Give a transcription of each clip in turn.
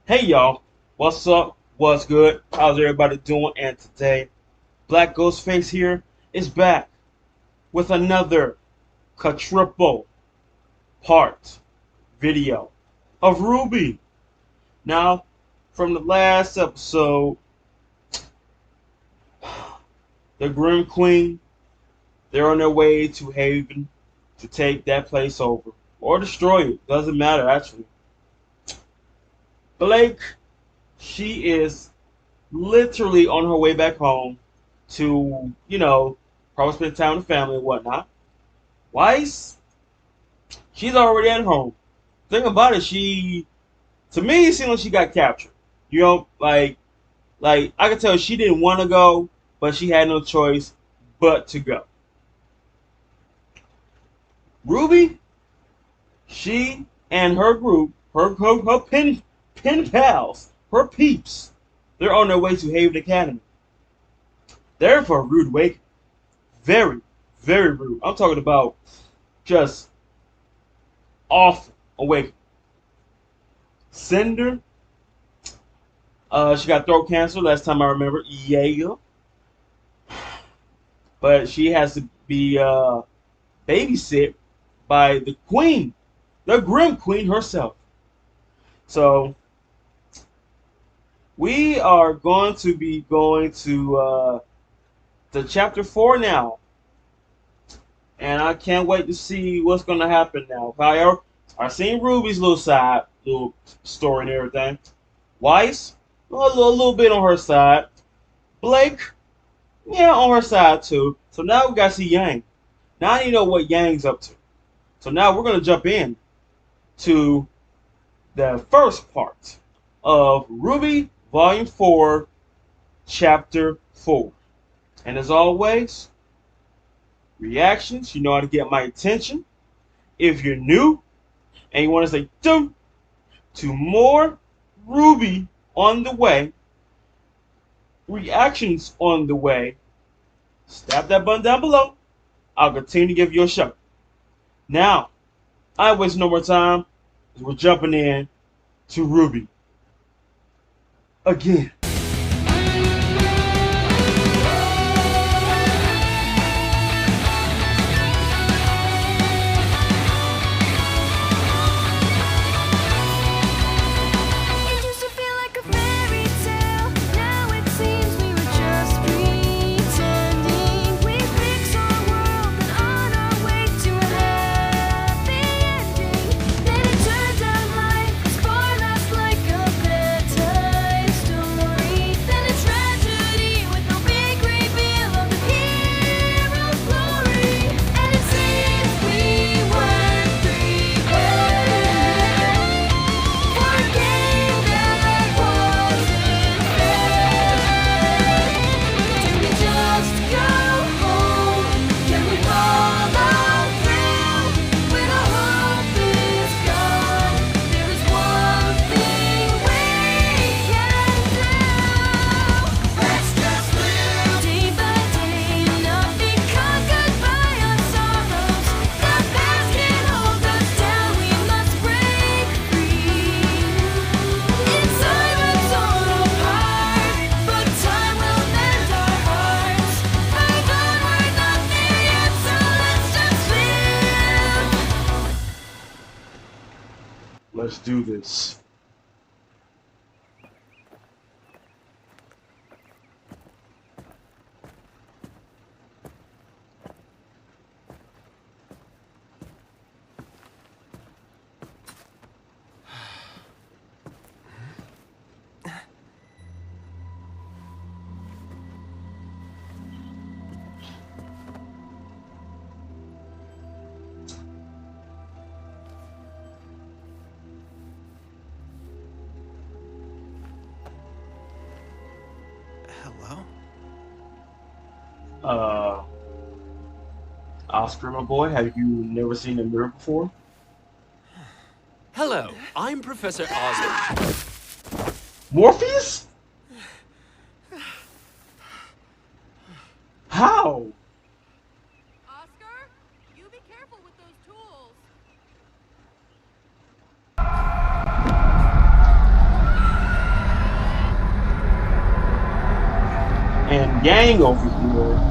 Hey y'all, what's up? What's good? How's everybody doing? And today, BlackGhostFace here is back with another quadruple part video of RWBY. Now, from the last episode, the Grim Queen, they're on their way to Haven to take that place over or destroy it. Doesn't matter actually. Blake, she is literally on her way back home to, probably spend time with family and whatnot. Weiss, she's already at home. Thing about it, to me, it seemed like she got captured. Like I could tell she didn't want to go, but she had no choice but to go. RWBY, she and her group, her pen pals, her peeps, they're on their way to Haven Academy. They're for a rude awakening. Very, very rude. I'm talking about just awful awakening. Cinder, she got throat cancer last time I remember. Yeah. But she has to be babysit by the queen, the Grim Queen herself. So we are going to be going to the chapter 4 now, and I can't wait to see what's going to happen now. I've seen Ruby's little story and everything. Weiss, a little bit on her side. Blake, yeah, on her side too. So now we got to see Yang. Now I need to know what Yang's up to. So now we're going to jump in to the first part of RWBY Volume 4, Chapter 4. And as always, reactions, you know how to get my attention. If you're new and you want to say to more RWBY on the way, reactions on the way, stab that button down below. I'll continue to give you a show. Now, I ain't wasting no more time, because we're jumping in to RWBY again. Let's do this. Hello? Oscar, my boy, have you never seen a mirror before? Hello, I'm Professor Osborn. Morpheus? How? Oscar, you be careful with those tools. gang over here.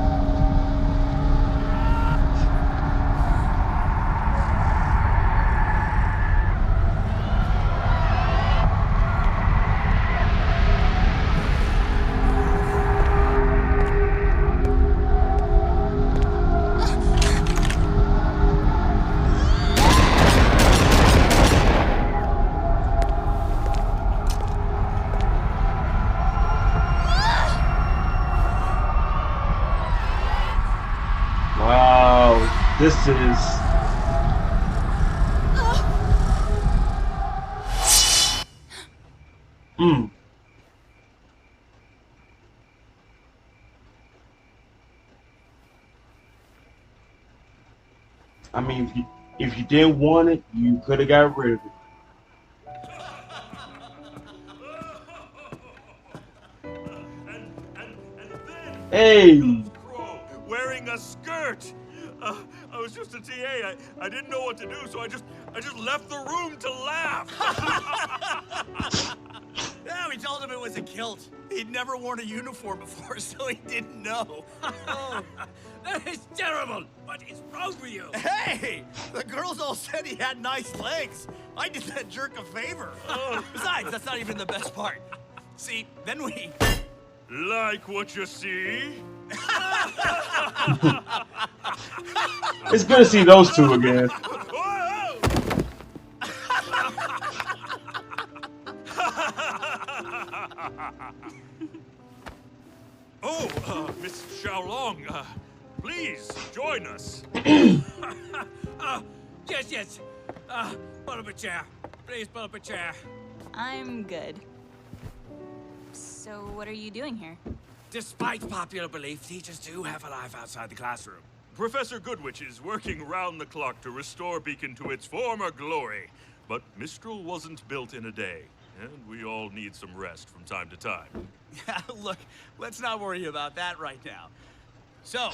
Wow, this is. Mm. I mean, if you didn't want it, you could have got rid of it. And then Hey, comes Crow wearing a skirt. I was just a TA. I didn't know what to do, so I just left the room to laugh. Yeah, we told him it was a kilt. He'd never worn a uniform before, so he didn't know. Oh, that is terrible. What is wrong with you? Hey, the girls all said he had nice legs. I did that jerk a favor. Besides, that's not even the best part. See, then we... Like what you see? it's good to see those two again. Whoa! Oh, Miss Xiaolong, please join us. Yes. Pull up a chair. Please pull up a chair. I'm good. So what are you doing here? Despite popular belief, teachers do have a life outside the classroom. Professor Goodwitch is working round the clock to restore Beacon to its former glory. But Mistral wasn't built in a day, and we all need some rest from time to time. Look, let's not worry about that right now. So,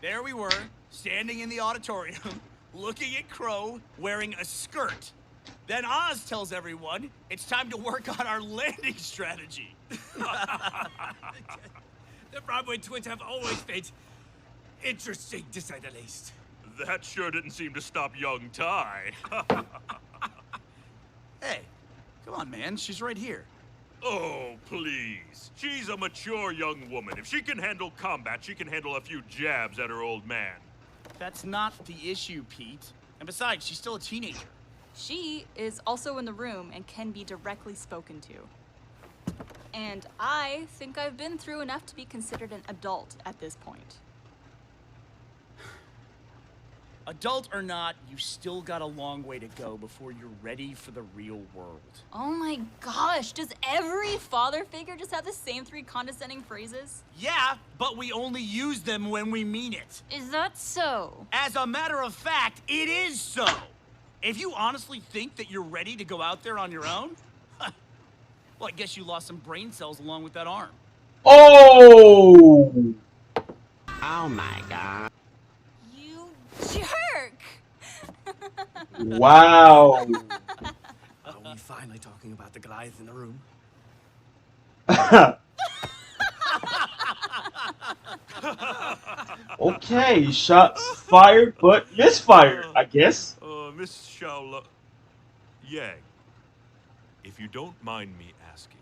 there we were, standing in the auditorium, looking at Crow wearing a skirt. Then Oz tells everyone it's time to work on our landing strategy. The Broadway twins have always been interesting, to say the least. That sure didn't seem to stop young Ty. Hey, come on, man. She's right here. Oh, please. She's a mature young woman. If she can handle combat, she can handle a few jabs at her old man. That's not the issue, Pete. And besides, she's still a teenager. She is also in the room and can be directly spoken to. And I think I've been through enough to be considered an adult at this point. Adult or not, you still got a long way to go before you're ready for the real world. Oh my gosh, does every father figure just have the same 3 condescending phrases? Yeah, but we only use them when we mean it. Is that so? As a matter of fact, it is so. If you honestly think that you're ready to go out there on your own, well, I guess you lost some brain cells along with that arm. Oh! Oh my god. You jerk! Wow. Are we finally talking about the Goliath in the room? Okay, shots fired, but misfired, I guess. Miss Xiaolong... Yang, if you don't mind me asking,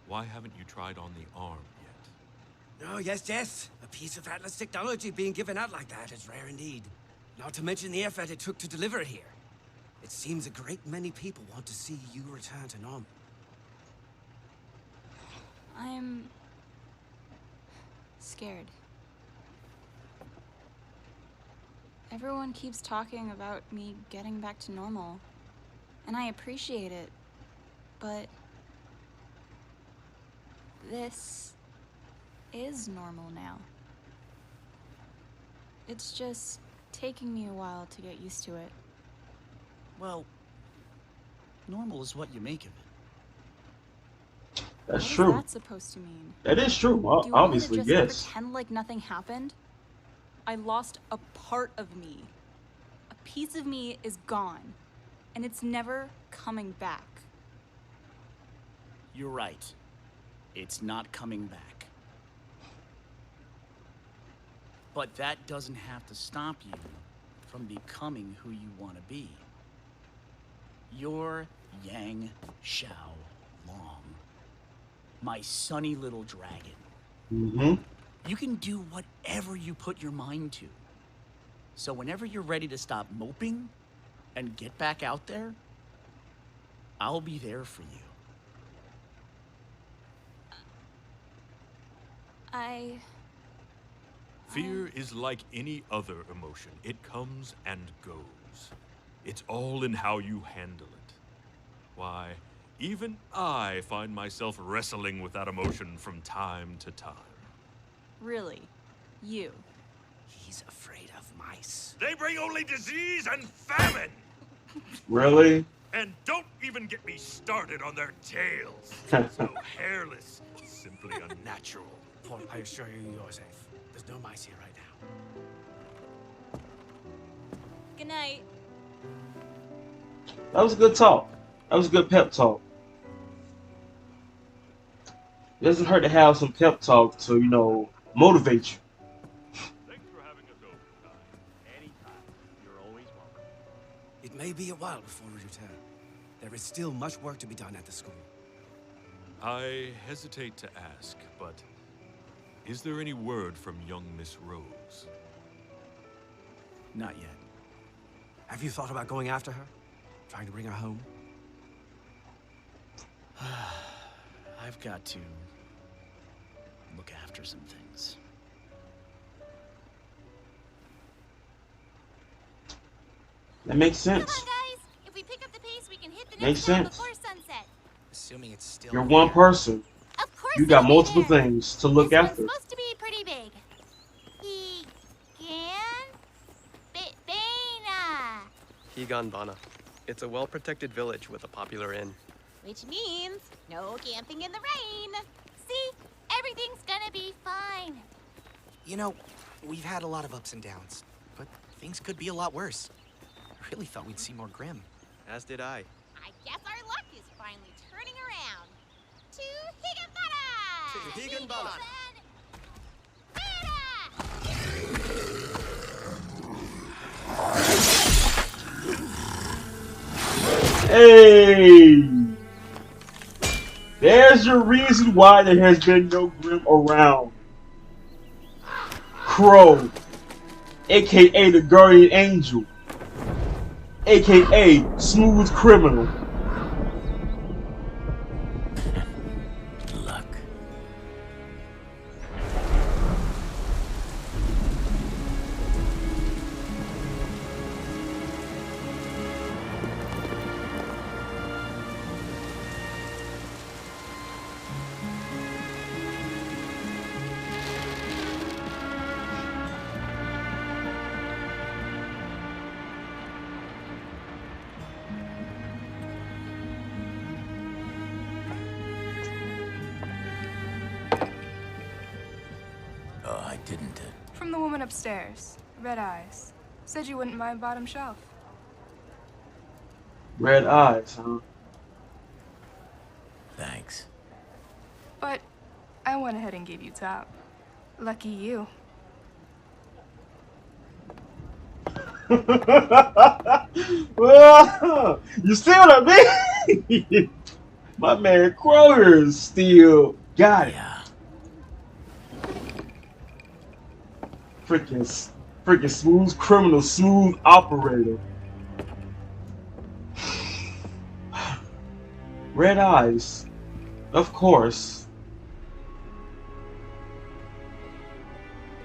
why haven't you tried on the arm yet? Oh, yes. A piece of Atlas technology being given out like that is rare indeed. Not to mention the effort it took to deliver it here. It seems a great many people want to see you return to normal. I'm scared. Everyone keeps talking about me getting back to normal, and I appreciate it, but this is normal now. It's just taking me a while to get used to it. Well, normal is what you make of it. That's What true. is that supposed to mean? That is true. Do you want me Obviously, to just yes. pretend like nothing happened? I lost a part of me. A piece of me is gone, and it's never coming back. You're right. It's not coming back. But that doesn't have to stop you from becoming who you want to be. You're Yang Xiao Long, my sunny little dragon. Mm-hmm. You can do whatever you put your mind to. So whenever you're ready to stop moping and get back out there, I'll be there for you. Fear is like any other emotion. It comes and goes. It's all in how you handle it. Why, even I find myself wrestling with that emotion from time to time. Really? You? He's afraid of mice. They bring only disease and famine! Really? And don't even get me started on their tails. So hairless, simply unnatural. Paul, I assure you, you're safe. There's no mice here right now. Good night. That was a good talk. That was a good pep talk. It doesn't hurt to have some pep talk to, you know, motivate you. Thanks for having us over tonight. Anytime. You're always welcome. It may be a while before we return. There is still much work to be done at the school. I hesitate to ask, but is there any word from young Miss Rose? Not yet. Have you thought about going after her? Trying to bring her home? I've got to look after some things. That makes Come sense. on, guys. If we pick up the pace, we can hit the Makes next town sense. before sunset. Assuming it's still You're one person. Of course You got it'll be multiple there. things to look This one's after. supposed to be pretty big. Bana. Higanbana. It's a well-protected village with a popular inn. Which means no camping in the rain. See? Everything's gonna be fine. You know, we've had a lot of ups and downs, but things could be a lot worse. I really thought we'd see more Grim. As did I. I guess our luck is finally turning around. To Higanbana! To Higanbana! Hey! There's your reason why there has been no Grim around. Crow, aka the Guardian Angel, aka Smooth Criminal. Luck. Oh, I didn't. From the woman upstairs. Red eyes. Said you wouldn't mind bottom shelf. Red eyes, huh? Thanks. But I went ahead and gave you top. Lucky you. Well, you see what I mean? My man Kroger still got it. Yeah. Freaking smooth criminal, smooth operator. Red eyes, of course.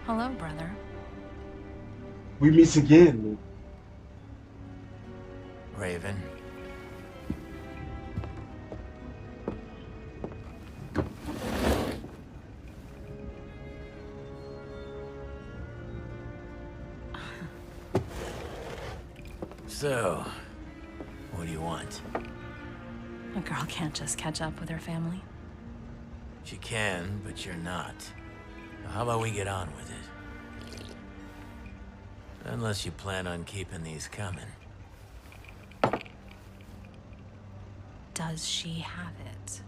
Hello, brother. We meet again. Raven. So, what do you want? A girl can't just catch up with her family. She can, but you're not. Now, how about we get on with it? Unless you plan on keeping these coming. Does she have it?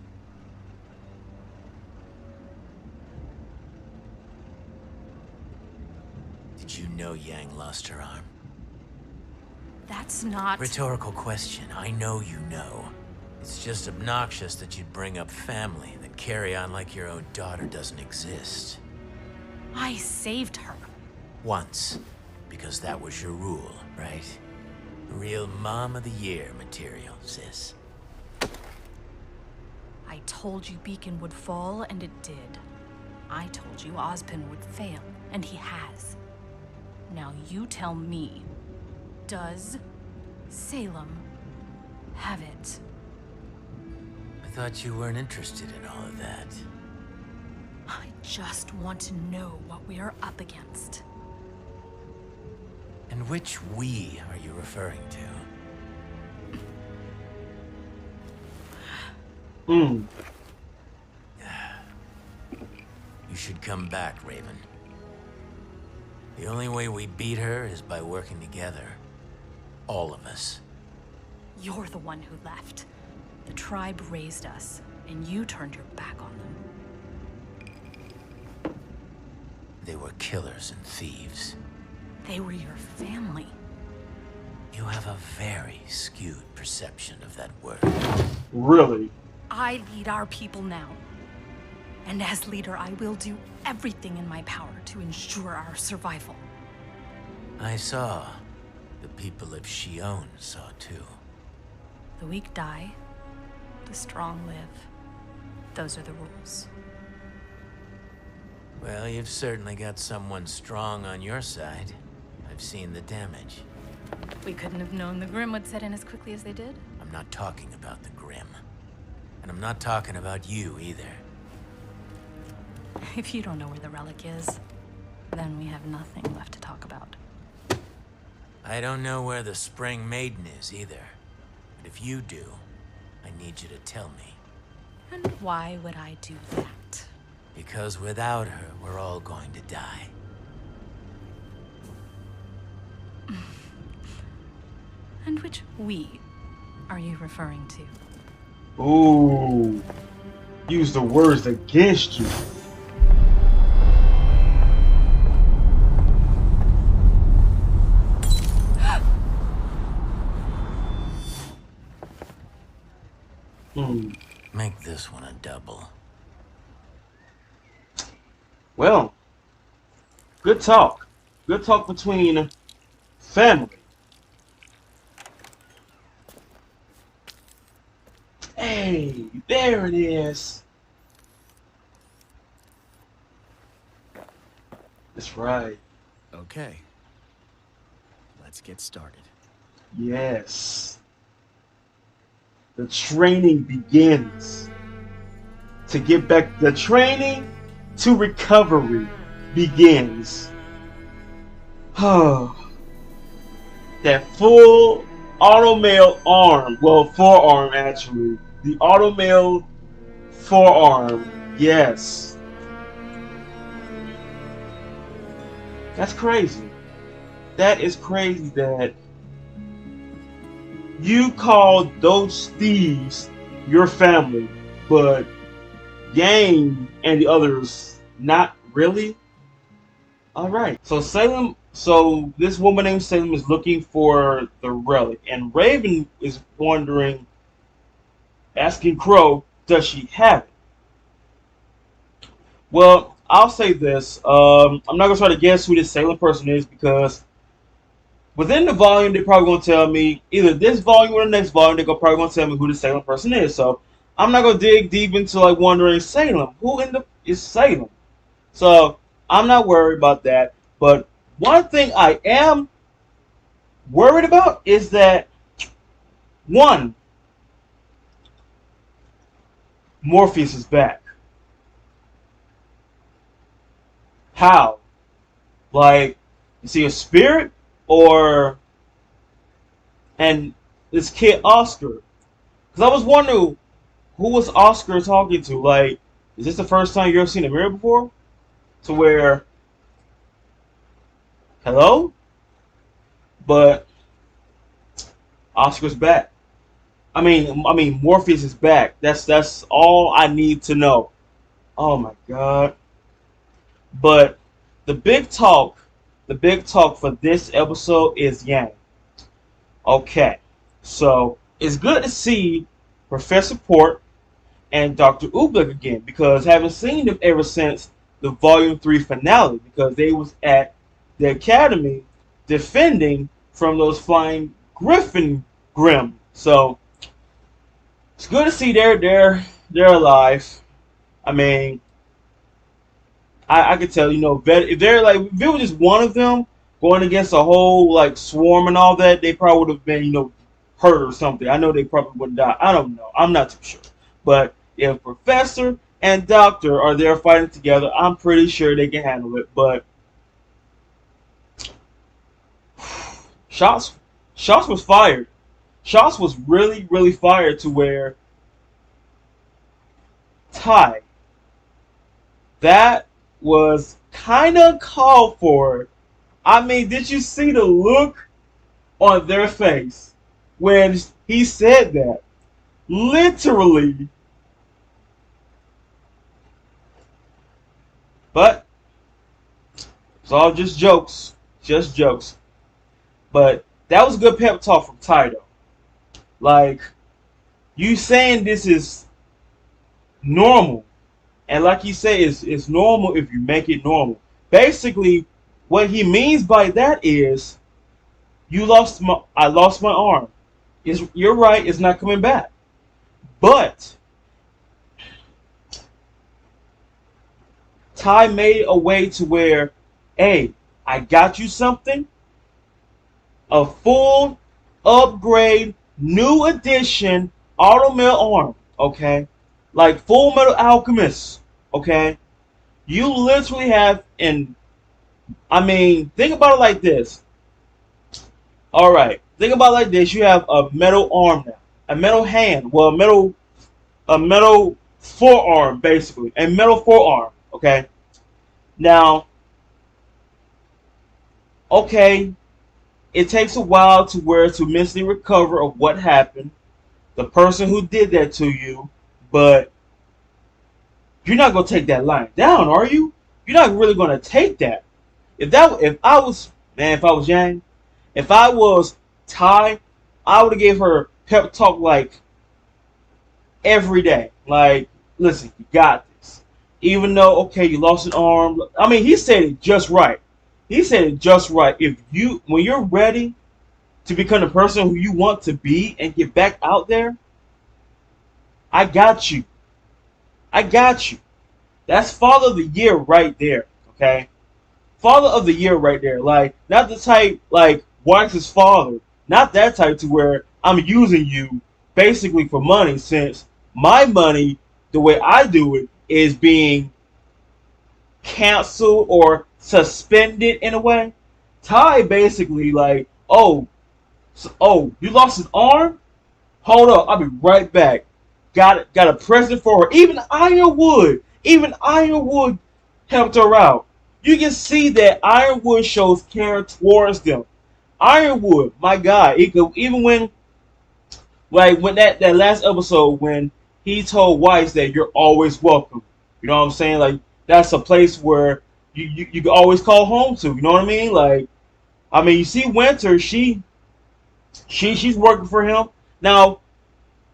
Did you know Yang lost her arm? That's not... Rhetorical question. I know you know. It's just obnoxious that you'd bring up family, then carry on like your own daughter doesn't exist. I saved her. Once. Because that was your rule, right? Real Mom of the Year material, sis. I told you Beacon would fall, and it did. I told you Ozpin would fail, and he has. Now you tell me, does Salem have it? I thought you weren't interested in all of that. I just want to know what we are up against. And which we are you referring to? You should come back, Raven. The only way we beat her is by working together. All of us. You're the one who left. The tribe raised us, and you turned your back on them. They were killers and thieves. They were your family. You have a very skewed perception of that word. Really? I lead our people now. And as leader, I will do everything in my power to ensure our survival. I saw. The people of Shion saw too. The weak die, the strong live. Those are the rules. Well, you've certainly got someone strong on your side. I've seen the damage. We couldn't have known the Grimm would set in as quickly as they did. I'm not talking about the Grimm. And I'm not talking about you either. If you don't know where the relic is, then we have nothing left to talk about. I don't know where the Spring Maiden is either. But if you do, I need you to tell me. And why would I do that? Because without her, we're all going to die. And which we are you referring to? Ooh. Use the words against you. Make this one a double. Well, good talk. Good talk between family. Hey, there it is. That's right. Okay. Let's get started. Yes. The training begins. To get back, the training to recovery begins. Oh. That full automail arm, well, forearm actually. The automail forearm, yes. That's crazy. That is crazy that you called those thieves your family, but Yang and the others not really. Alright, so Salem, so this woman named Salem is looking for the relic, and Raven is wondering, asking Crow, does she have it? Well, I'll say this, I'm not going to try to guess who this Salem person is, because within the volume, they're probably going to tell me, either this volume or the next volume, they're probably going to tell me who the Salem person is. So I'm not going to dig deep into like wondering, Salem, who in the is Salem? So I'm not worried about that. But one thing I am worried about is that, one, Morpheus is back. How? Like, is he a spirit? Or, and this kid Oscar, because I was wondering, who was Oscar talking to? Like, is this the first time you've ever seen a mirror before? To where, hello? But Oscar's back. I mean, Morpheus is back. That's all I need to know. Oh my God. But the big talk the big talk for this episode is Yang. Okay, so it's good to see Professor Port and Dr. Oobleck again, because I haven't seen them ever since the Volume 3 finale, because they was at the Academy defending from those flying Griffin Grim. So it's good to see they're alive. I mean, I could tell, if they're like, if it was just one of them going against a whole like swarm and all that, they probably would have been, hurt or something. I know they probably would die. I don't know. I'm not too sure. But if Professor and Doctor are there fighting together, I'm pretty sure they can handle it. But shots was fired. Shots was really, really fired to where Ty. That was kind of called for. I mean, did you see the look on their face when he said that? Literally. But it's all just jokes. Just jokes. But that was a good pep talk from Ty, though. Like, you saying this is normal. And like you say, it's normal if you make it normal. Basically, what he means by that is, I lost my arm. You're right, it's not coming back. But Ty made a way to where, hey, I got you something, a full upgrade, new edition Auto Metal arm, okay? Like Full Metal Alchemist, okay? You literally have, think about it like this. Alright, think about it like this. You have a metal arm now. A metal hand. Well, a metal forearm, basically. A metal forearm, okay? Now, okay, it takes a while to mentally recover of what happened. The person who did that to you. But you're not gonna take that line down, are you? You're not really gonna take that. If I was Yang, if I was Ty, I would have gave her pep talk like every day. Like, listen, you got this. Even though, okay, you lost an arm. I mean, he said it just right. He said it just right. When you're ready to become the person who you want to be and get back out there, I got you. I got you. That's Father of the Year right there, okay? Father of the Year right there. Like, not the type, like, Weiss' father. Not that type to where I'm using you basically for money, since my money, the way I do it, is being canceled or suspended in a way. Ty basically like, you lost an arm? Hold up, I'll be right back. Got a present for her. Even Ironwood helped her out. You can see that Ironwood shows care towards them. Ironwood, my God, even when that last episode when he told Weiss that you're always welcome. You know what I'm saying? Like, that's a place where you can always call home to. You know what I mean? Like, I mean, you see Winter, she's working for him now.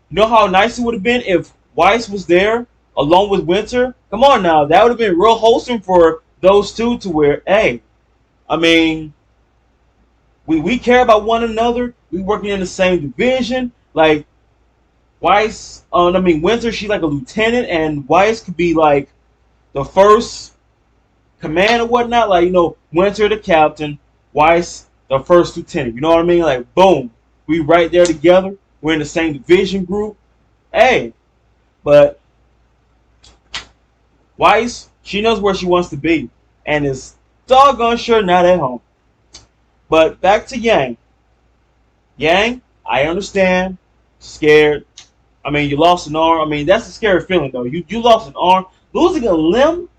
You know how nice it would have been if Weiss was there along with Winter? Come on now. That would have been real wholesome for those two to where, hey, I mean, we care about one another. We working in the same division. Like, Winter, she's like a lieutenant, and Weiss could be like the first command or whatnot. Like, Winter the captain, Weiss the first lieutenant. You know what I mean? Like, boom. We right there together. We're in the same division group. Hey, but Weiss, she knows where she wants to be, and is doggone sure not at home. But back to Yang. Yang, I understand. Scared. I mean, you lost an arm. I mean, that's a scary feeling, though. You lost an arm. Losing a limb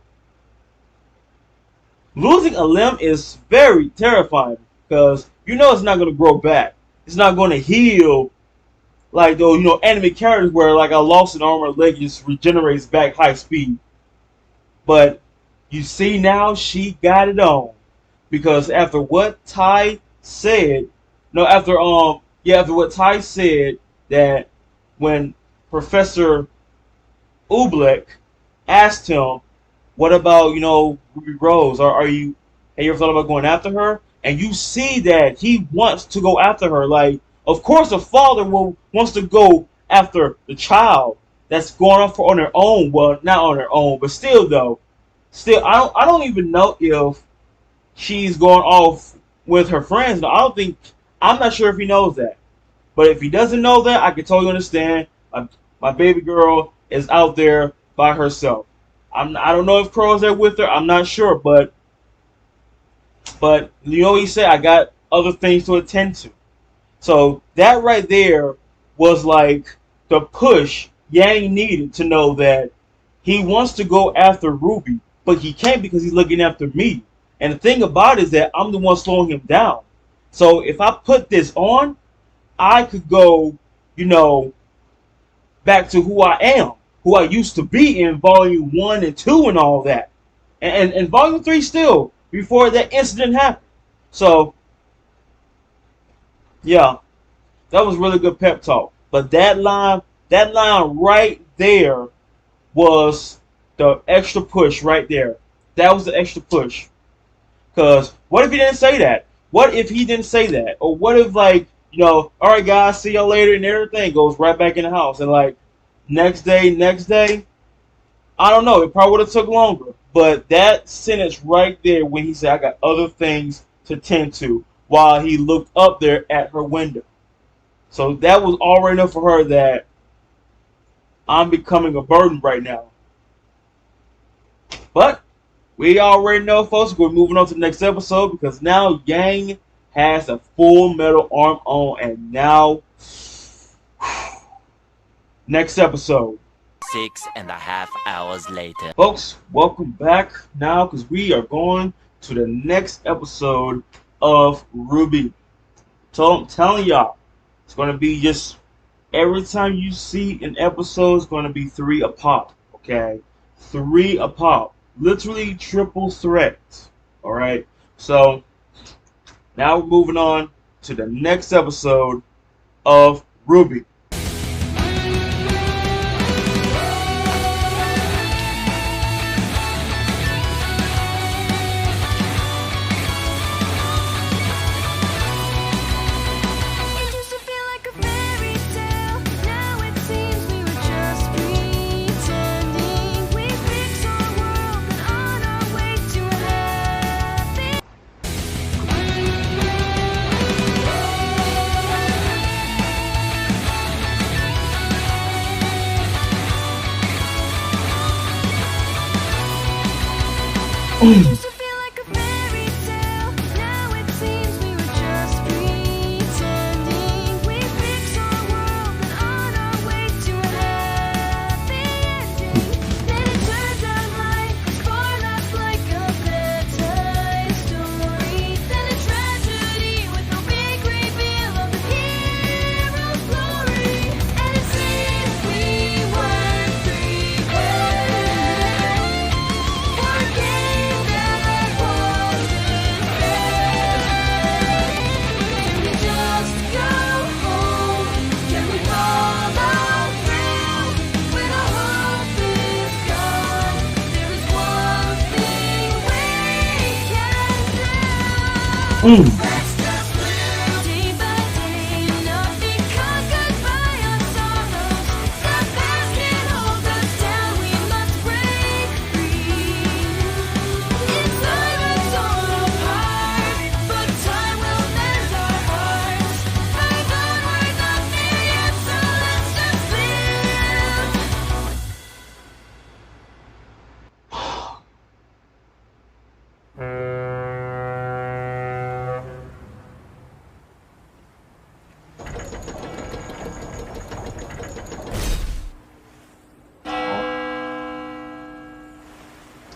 is very terrifying, because it's not going to grow back. It's not going to heal like those, anime characters where like I lost an arm or leg just regenerates back high speed. But you see now, she got it on. because after what Ty said, no, after what Ty said that when Professor Oobleck asked him, "What about Ruby Rose? Have you ever thought about going after her?" And you see that he wants to go after her. Like, of course, a father wants to go after the child that's going off on their own. Well, not on their own, but still though. Still, I don't even know if she's going off with her friends. I'm not sure if he knows that. But if he doesn't know that, I can totally understand. My baby girl is out there by herself. I don't know if Crow's there with her. I'm not sure, but he said I got other things to attend to. So that right there was like the push Yang needed to know that he wants to go after Ruby, but he can't because he's looking after me. And the thing about it is that I'm the one slowing him down. So if I put this on, I could go, back to who I am, who I used to be in Volume 1 and 2 and all that. And Volume 3 still, before that incident happened. So, yeah, that was really good pep talk. But that line right there was the extra push right there. That was the extra push. Because what if he didn't say that? What if he didn't say that? Or what if, all right, guys, see y'all later, and everything goes right back in the house. And, next day, I don't know. It probably would have took longer. But that sentence right there when he said, I got other things to tend to, while he looked up there at her window. So that was already enough for her that I'm becoming a burden right now. But we already know, folks, we're moving on to the next episode because now Yang has a full metal arm on, and now next episode. 6.5 hours later. Folks, welcome back now because we are going to the next episode of RWBY. So I'm telling y'all, it's going to be just every time you see an episode, it's going to be 3 a pop. Okay? 3 a pop. Literally triple threat. Alright? So now we're moving on to the next episode of RWBY.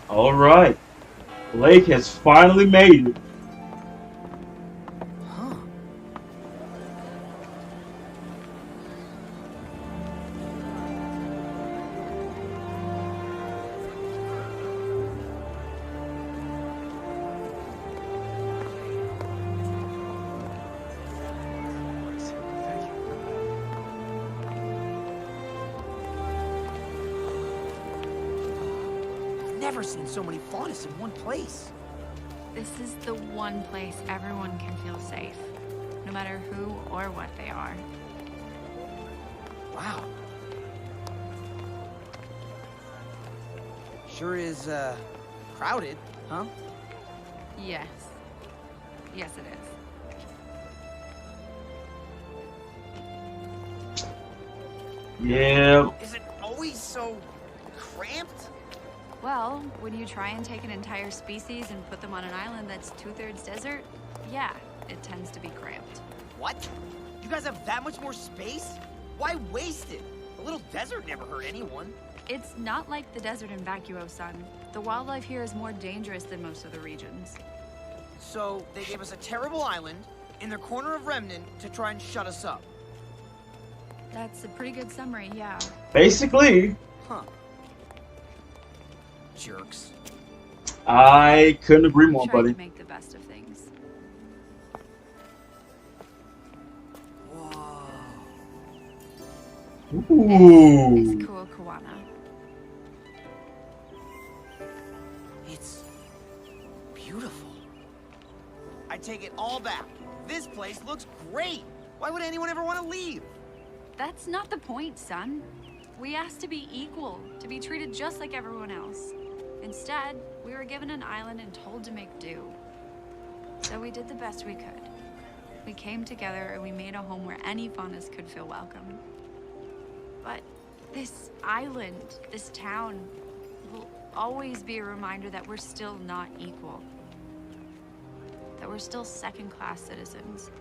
Alright. Blake has finally made it. never seen so many faunas in one place. This is the one place everyone can feel safe, no matter who or what they are. Wow. Sure is, crowded, huh? Yes. Yes, it is. Yeah. Is it always so cramped? Well, when you try and take an entire species and put them on an island that's 2/3 desert, yeah, it tends to be cramped. What? You guys have that much more space? Why waste it? A little desert never hurt anyone. It's not like the desert in Vacuo, son. The wildlife here is more dangerous than most of the regions. So, they gave us a terrible island in their corner of Remnant to try and shut us up. That's a pretty good summary, yeah. Basically. Huh. Jerks. I couldn't agree more, Try buddy. to make the best of things. Whoa. Ooh. This is Kuokawana. It's beautiful. I take it all back. This place looks great. Why would anyone ever want to leave? That's not the point, son. We asked to be equal, to be treated just like everyone else. Instead, we were given an island and told to make do. So we did the best we could. We came together and we made a home where any faunas could feel welcome. But this island, this town, will always be a reminder that we're still not equal. That we're still second-class citizens.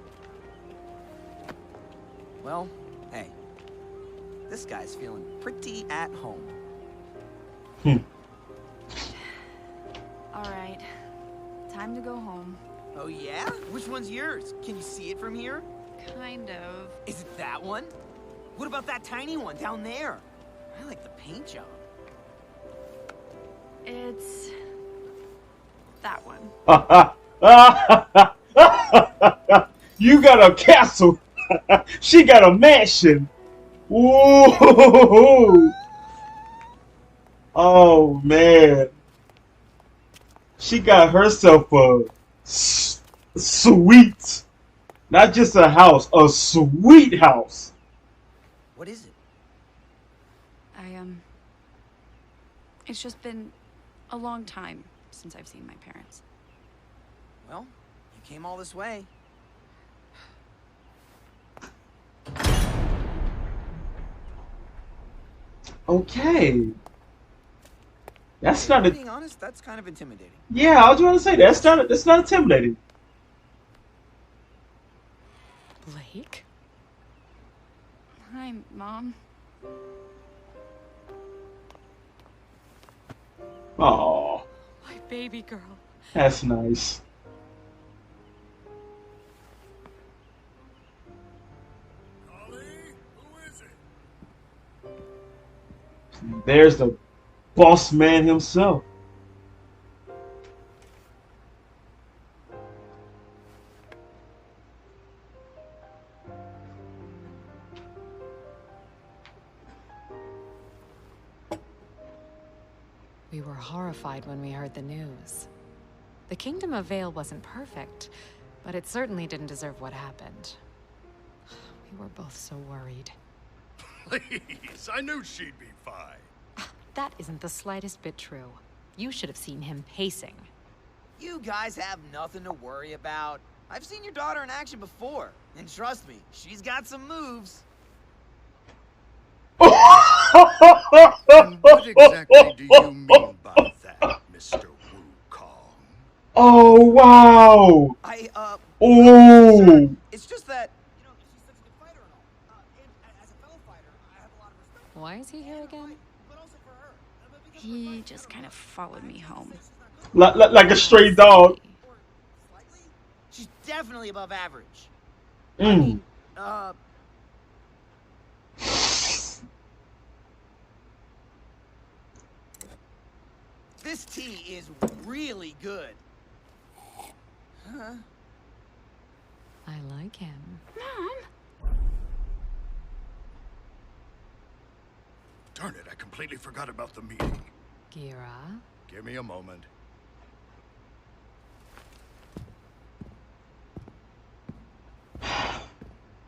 Well, hey. This guy's feeling pretty at home. All right, time to go home. Oh yeah? Which one's yours? Can you see it from here? Kind of. Is it that one? What about that tiny one down there? I like the paint job. It's that one. You got a castle. She got a mansion. Ooh. Oh man. She got herself a suite. Not just a house, a sweet house. What is it? It's just been a long time since I've seen my parents. Well, you came all this way. Okay. That's not Being honest, that's kind of intimidating. Yeah, I was going to say that's not intimidating. Blake? Hi, Mom. Oh, My baby girl. that's nice. There's the boss man himself. We were horrified when we heard the news. The Kingdom of Vale wasn't perfect, but it certainly didn't deserve what happened. We were both so worried. Please, I knew she'd be fine. That isn't the slightest bit true. You should have seen him pacing. You guys have nothing to worry about. I've seen your daughter in action before, and trust me, she's got some moves. What exactly do you mean by that, Mr. Wukong? Oh wow! Sure, it's just that, you know, she's such a good fighter and all. And as a fellow fighter, I have a lot of respect. Why is he here again? But also for her. He just kind of followed me home. Like a stray dog. She's definitely above average. Mm. This tea is really good. Huh? I like him. Mom? Darn it, I completely forgot about the meeting. Gira? Give me a moment.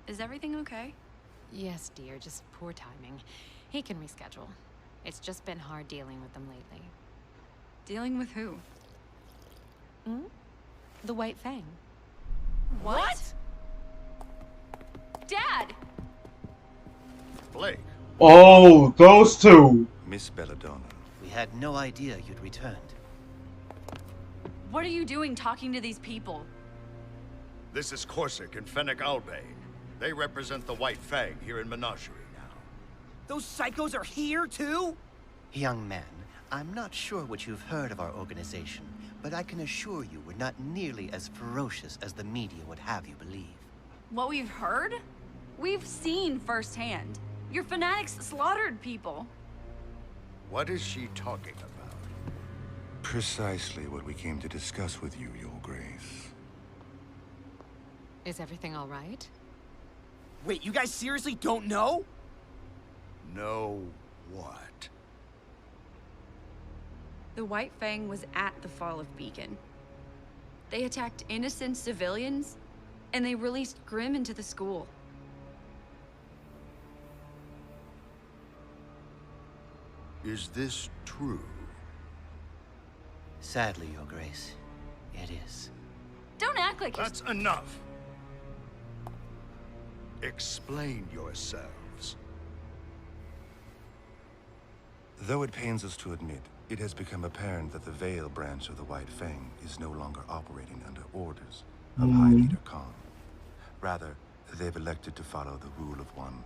Is everything okay? Yes, dear, just poor timing. He can reschedule. It's just been hard dealing with them lately. Dealing with who? The White Fang. What? Dad! Blake. Oh, those two. Miss Belladonna. We had no idea you'd returned. What are you doing talking to these people? This is Corsic and Fennec Albane. They represent the White Fang here in Menagerie now. Those psychos are here, too? Young man, I'm not sure what you've heard of our organization, but I can assure you we're not nearly as ferocious as the media would have you believe. What we've heard? We've seen firsthand. Your fanatics slaughtered people. What is she talking about? Precisely what we came to discuss with you, Your Grace. Is everything all right? Wait, you guys seriously don't know? Know what? The White Fang was at the fall of Beacon. They attacked innocent civilians, and they released Grimm into the school. Is this true? Sadly, Your Grace, it is. Don't act like That's enough! Explain yourselves. Though it pains us to admit, it has become apparent that the Vale branch of the White Fang is no longer operating under orders of High Leader Khan. Rather, they've elected to follow the rule of one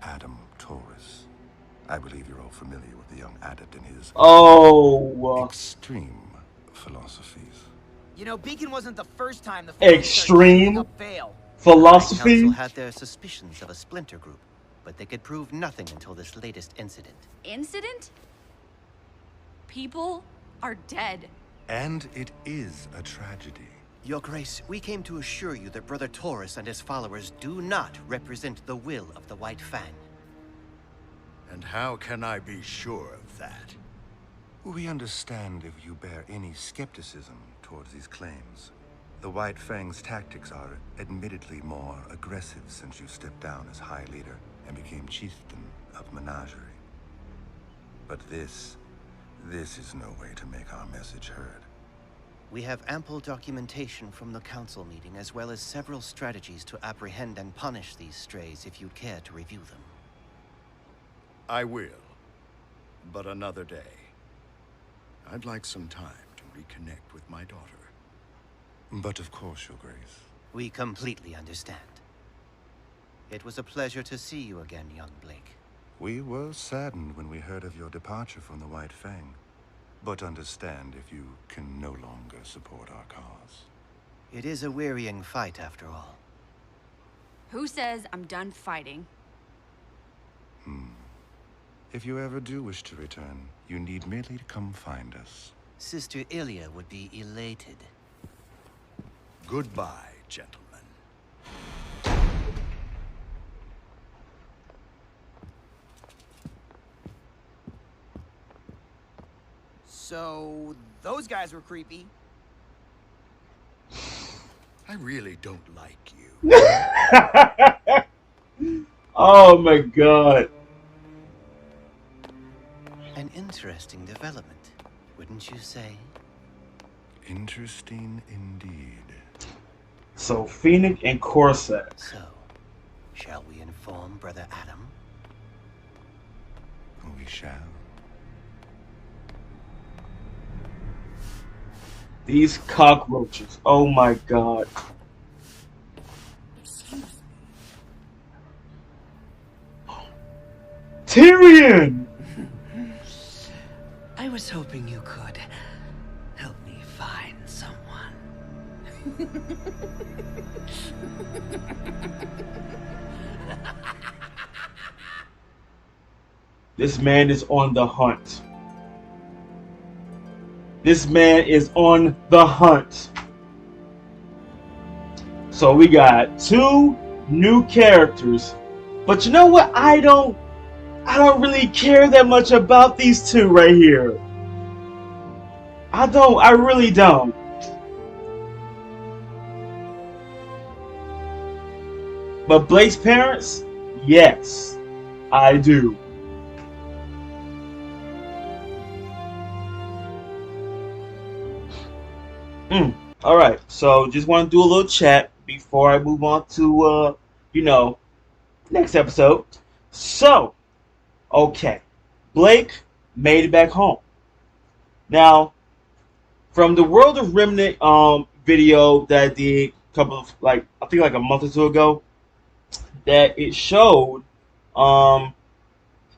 Adam Taurus. I believe you're all familiar with the young adept and his extreme philosophies. You know, Beacon wasn't the first time the Extreme Vale. philosophy. The Council had their suspicions of a splinter group, but they could prove nothing until this latest incident. Incident? People are dead. And it is a tragedy. Your Grace, we came to assure you that Brother Taurus and his followers do not represent the will of the White Fang. And how can I be sure of that? We understand if you bear any skepticism towards these claims. The White Fang's tactics are admittedly more aggressive since you stepped down as High Leader and became Chieftain of Menagerie. But this is no way to make our message heard. We have ample documentation from the Council meeting, as well as several strategies to apprehend and punish these strays if you'd care to review them. I will, but another day. I'd like some time to reconnect with my daughter. But of course, Your Grace. We completely understand. It was a pleasure to see you again, young Blake. We were saddened when we heard of your departure from the White Fang, but understand if you can no longer support our cause. It is a wearying fight, after all. Who says I'm done fighting? If you ever do wish to return, you need merely to come find us. Sister Ilya would be elated. Goodbye, gentlemen. So, those guys were creepy. I really don't like you. Oh my god. An interesting development, wouldn't you say? Interesting indeed. So, Phoenix and Corsac. So, shall we inform Brother Adam? We shall. These cockroaches. Oh my god. Tyrion! I was hoping you could help me find someone. This man is on the hunt. This man is on the hunt. So we got 2 new characters. But you know what? I don't really care that much about these 2 right here. I really don't. But Blake's parents, yes, I do. All right, so just want to do a little chat before I move on to you know, next episode. So, okay, Blake made it back home. Now, from the World of Remnant video that I did a couple of I think like a month or two ago, that it showed um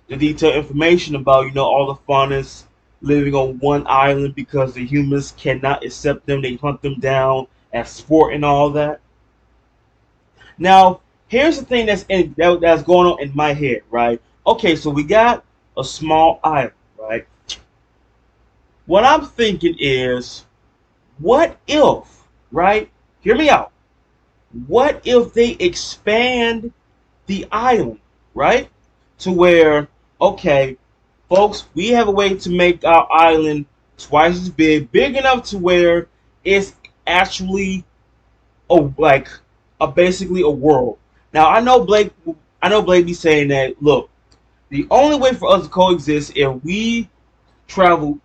the detailed information about all the faunas living on one island because the humans cannot accept them. They hunt them down as sport and all that. Now, here's the thing that's going on in my head, right? Okay, so we got a small island, right? What I'm thinking is, what if, right? Hear me out. What if they expand the island, right? To where, okay, folks, we have a way to make our island twice as big enough to where it's actually basically a world. Now I know Blake be saying that, look, the only way for us to coexist if we travel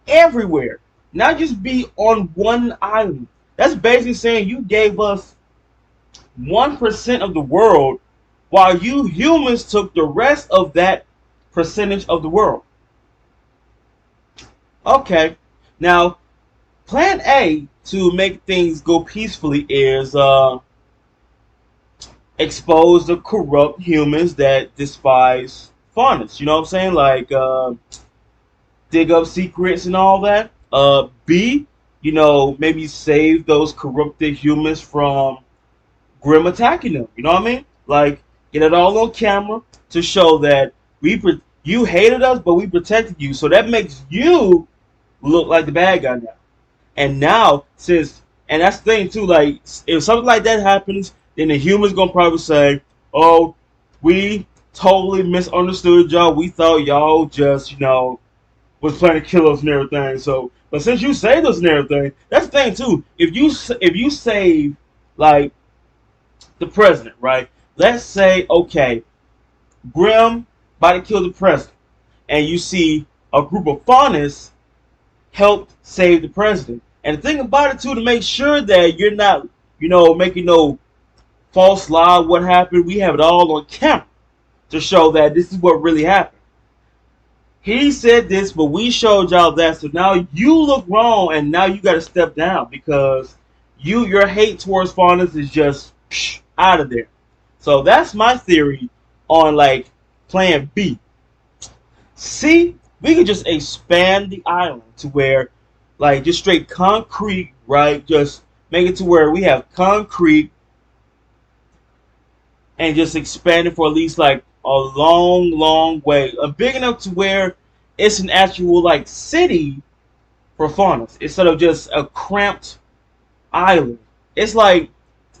everywhere, not just be on one island. That's basically saying you gave us 1% of the world while you humans took the rest of that percentage of the world. Okay, now plan A to make things go peacefully is expose the corrupt humans that despise faunas. You know what I'm saying? Like dig up secrets and all that. B, maybe save those corrupted humans from Grim attacking them. You know what I mean? Like, get it all on camera to show that you hated us, but we protected you. So that makes you look like the bad guy now. And now, and that's the thing too, like, if something like that happens, then the humans gonna probably say, oh, we totally misunderstood y'all. We thought y'all just, was planning to kill us and everything. So, but since you saved us and everything, that's the thing too. If you save, like, the president, right? Let's say, okay, Grim about to kill the president, and you see a group of faunas helped save the president. And the thing about it too, to make sure that you're not, making no false lie of what happened, we have it all on camera to show that this is what really happened. He said this, but we showed y'all that, so now you look wrong, and now you got to step down because your hate towards faunas is just out of there. So that's my theory on like plan B. C, we can just expand the island to where, like, just straight concrete, right? Just make it to where we have concrete and just expand it for at least like a long way, big enough to where it's an actual like city for faunas instead of just a cramped island. It's like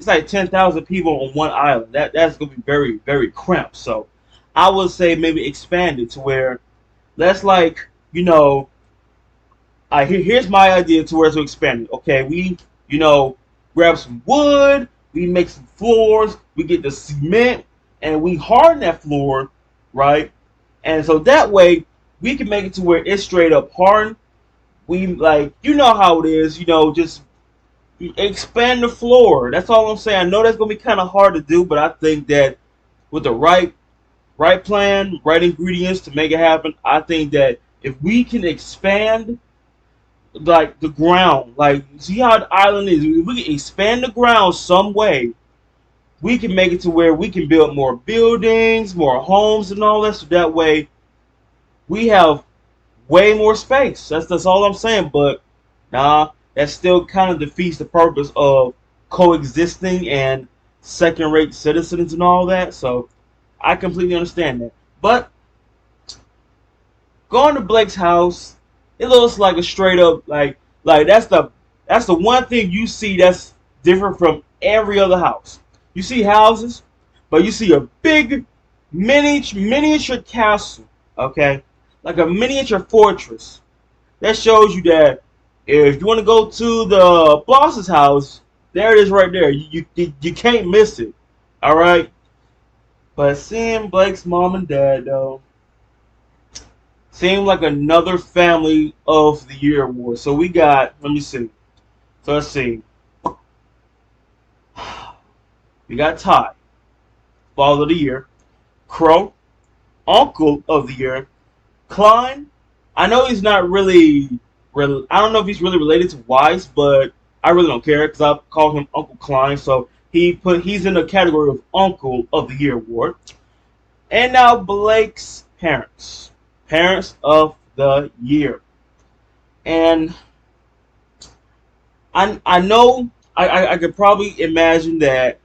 10,000 people on one island. That's gonna be very, very cramped. So I would say maybe expand it to where let's here's my idea to where to expand it. Okay, we grab some wood, we make some floors, we get the cement, and we harden that floor, right? And so that way we can make it to where it's straight up hardened. We how it is, just expand the floor. That's all I'm saying. I know that's gonna be kind of hard to do, but I think that with the right plan, right ingredients to make it happen, I think that if we can expand like the ground, like see how the island is, if we can expand the ground some way, we can make it to where we can build more buildings, more homes, and all that. So that way, we have way more space. That's all I'm saying. But nah, that still kind of defeats the purpose of coexisting and second-rate citizens and all that. So I completely understand that. But going to Blake's house, it looks like a straight up like that's the one thing you see that's different from every other house. You see houses, but you see a big miniature castle, okay? Like a miniature fortress. That shows you that If you want to go to the boss's house, there it is right there. You can't miss it. All right. But seeing Blake's mom and dad though seemed like another family of the year award. So we got. Let me see. So let's see. We got Ty, Father of the Year, Crow, Uncle of the Year, Klein. I know he's not really. I don't know if he's really related to Weiss, but I really don't care because I call him Uncle Klein. So he's in the category of Uncle of the Year award. And now Blake's parents, Parents of the Year, and I know I could probably imagine that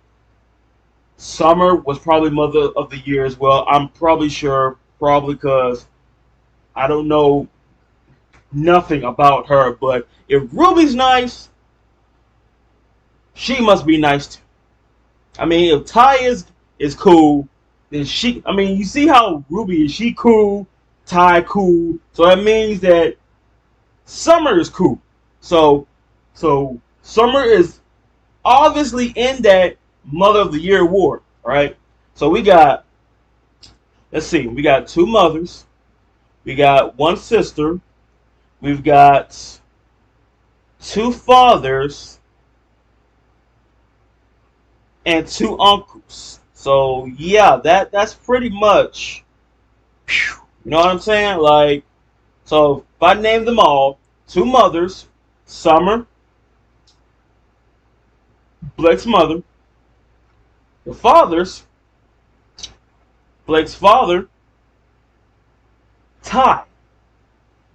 Summer was probably Mother of the Year as well. I'm probably sure, probably because I don't know nothing about her. But if Ruby's nice, she must be nice too. I mean, if Ty is cool, then she. I mean, you see how Ruby is. She cool, Ty cool. So that means that Summer is cool. So Summer is obviously in that Mother of the Year award, right? So we got, let's see, we got 2 mothers, we got 1 sister, we've got 2 fathers, and 2 uncles. So yeah, that's pretty much, you know what I'm saying? Like, so if I name them all, 2 mothers, Summer, Blake's mother, the fathers, Blake's father, Ty,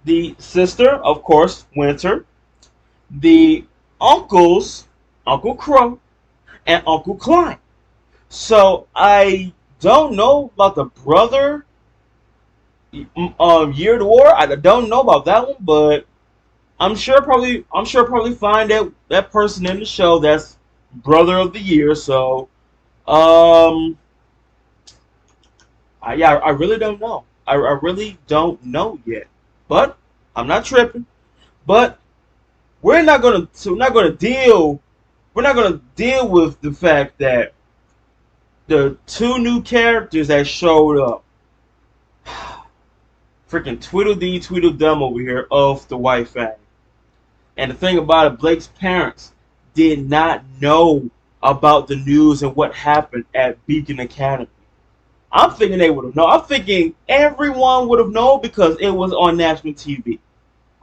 the sister, of course, Winter, the uncles, Uncle Crow, and Uncle Klein. So I don't know about the brother year to war. I don't know about that one, but I'm sure probably find that person in the show that's brother of the year. So I really don't know. I really don't know yet. But I'm not tripping. But we're not gonna deal with the fact that the 2 new characters that showed up, freaking Tweedledee Tweedledum over here of the White Fang. And the thing about it, Blake's parents did not know about the news and what happened at Beacon Academy. I'm thinking they would have known. I'm thinking everyone would have known because it was on national TV.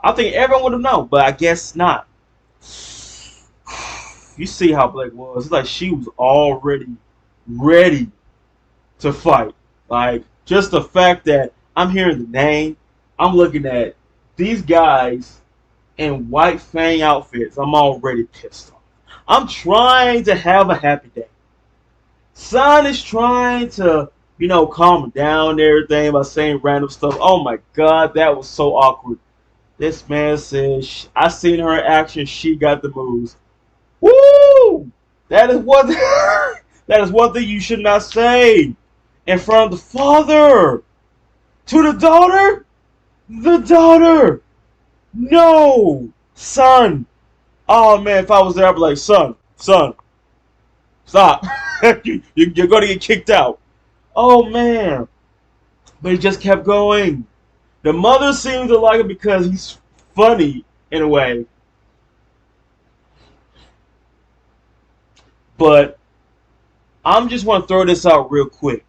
I think everyone would have known, but I guess not. You see how Blake was. It's like she was already ready to fight. Like, just the fact that I'm hearing the name, I'm looking at these guys in White Fang outfits, I'm already pissed off. I'm trying to have a happy day. Son is trying to, calm down and everything by saying random stuff. Oh my God, that was so awkward. This man says, I seen her in action, she got the moves. Woo! That is one thing you should not say in front of the father. To the daughter? The daughter! No! Son! Oh man, if I was there, I'd be like, son, stop. You're going to get kicked out. Oh man. But he just kept going. The mother seems to like him because he's funny in a way. But I'm just want to throw this out real quick.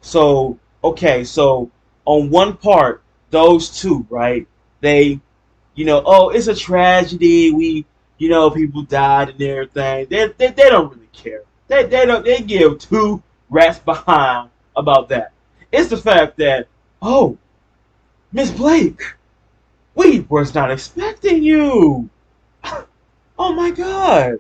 So, okay, so on one part, those 2, right? They, oh, it's a tragedy. People died and everything. They don't really care. They give 2 rats behind about that. It's the fact that, oh, Miss Blake, we was not expecting you. Oh my God.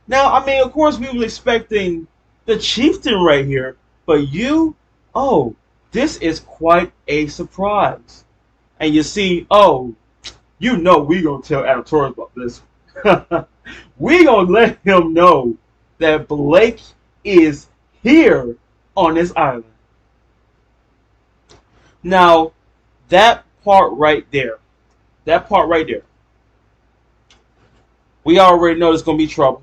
Now, I mean, of course, we were expecting the chieftain right here, but you, oh, this is quite a surprise. And you see, oh, we gonna tell Adam Torres about this. We gonna let him know that Blake is here on this island. Now, that part right there, we already know there's gonna be trouble.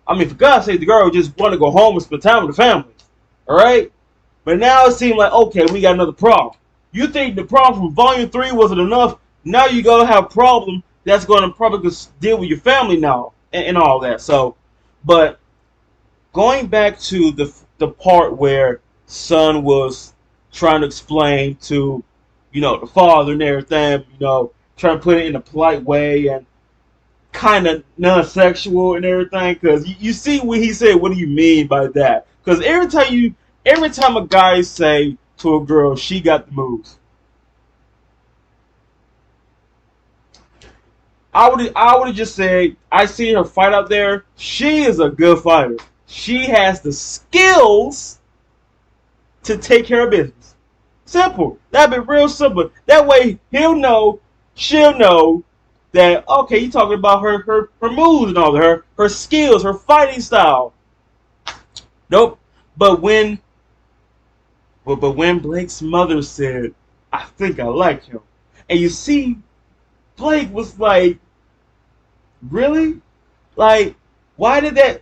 I mean, for God's sake, the girl just want to go home and spend time with the family. All right? But now it seems like, okay, we got another problem. You think the problem from Volume 3 wasn't enough? Now you're going to have a problem that's going to probably deal with your family now and all that. So, but going back to the part where Son was trying to explain to, the father and everything, trying to put it in a polite way and kind of non-sexual and everything, because you see what he said. What do you mean by that? Because every time a guy say to a girl, she got the moves, I would have just said, I see her fight out there. She is a good fighter. She has the skills to take care of business. Simple. That'd be real simple. That way he'll know, she'll know that, okay, you talking about her moves and all that, her skills, her fighting style. Nope. But when Blake's mother said, I think I like him, and you see, Blake was like, really? Like, why did that?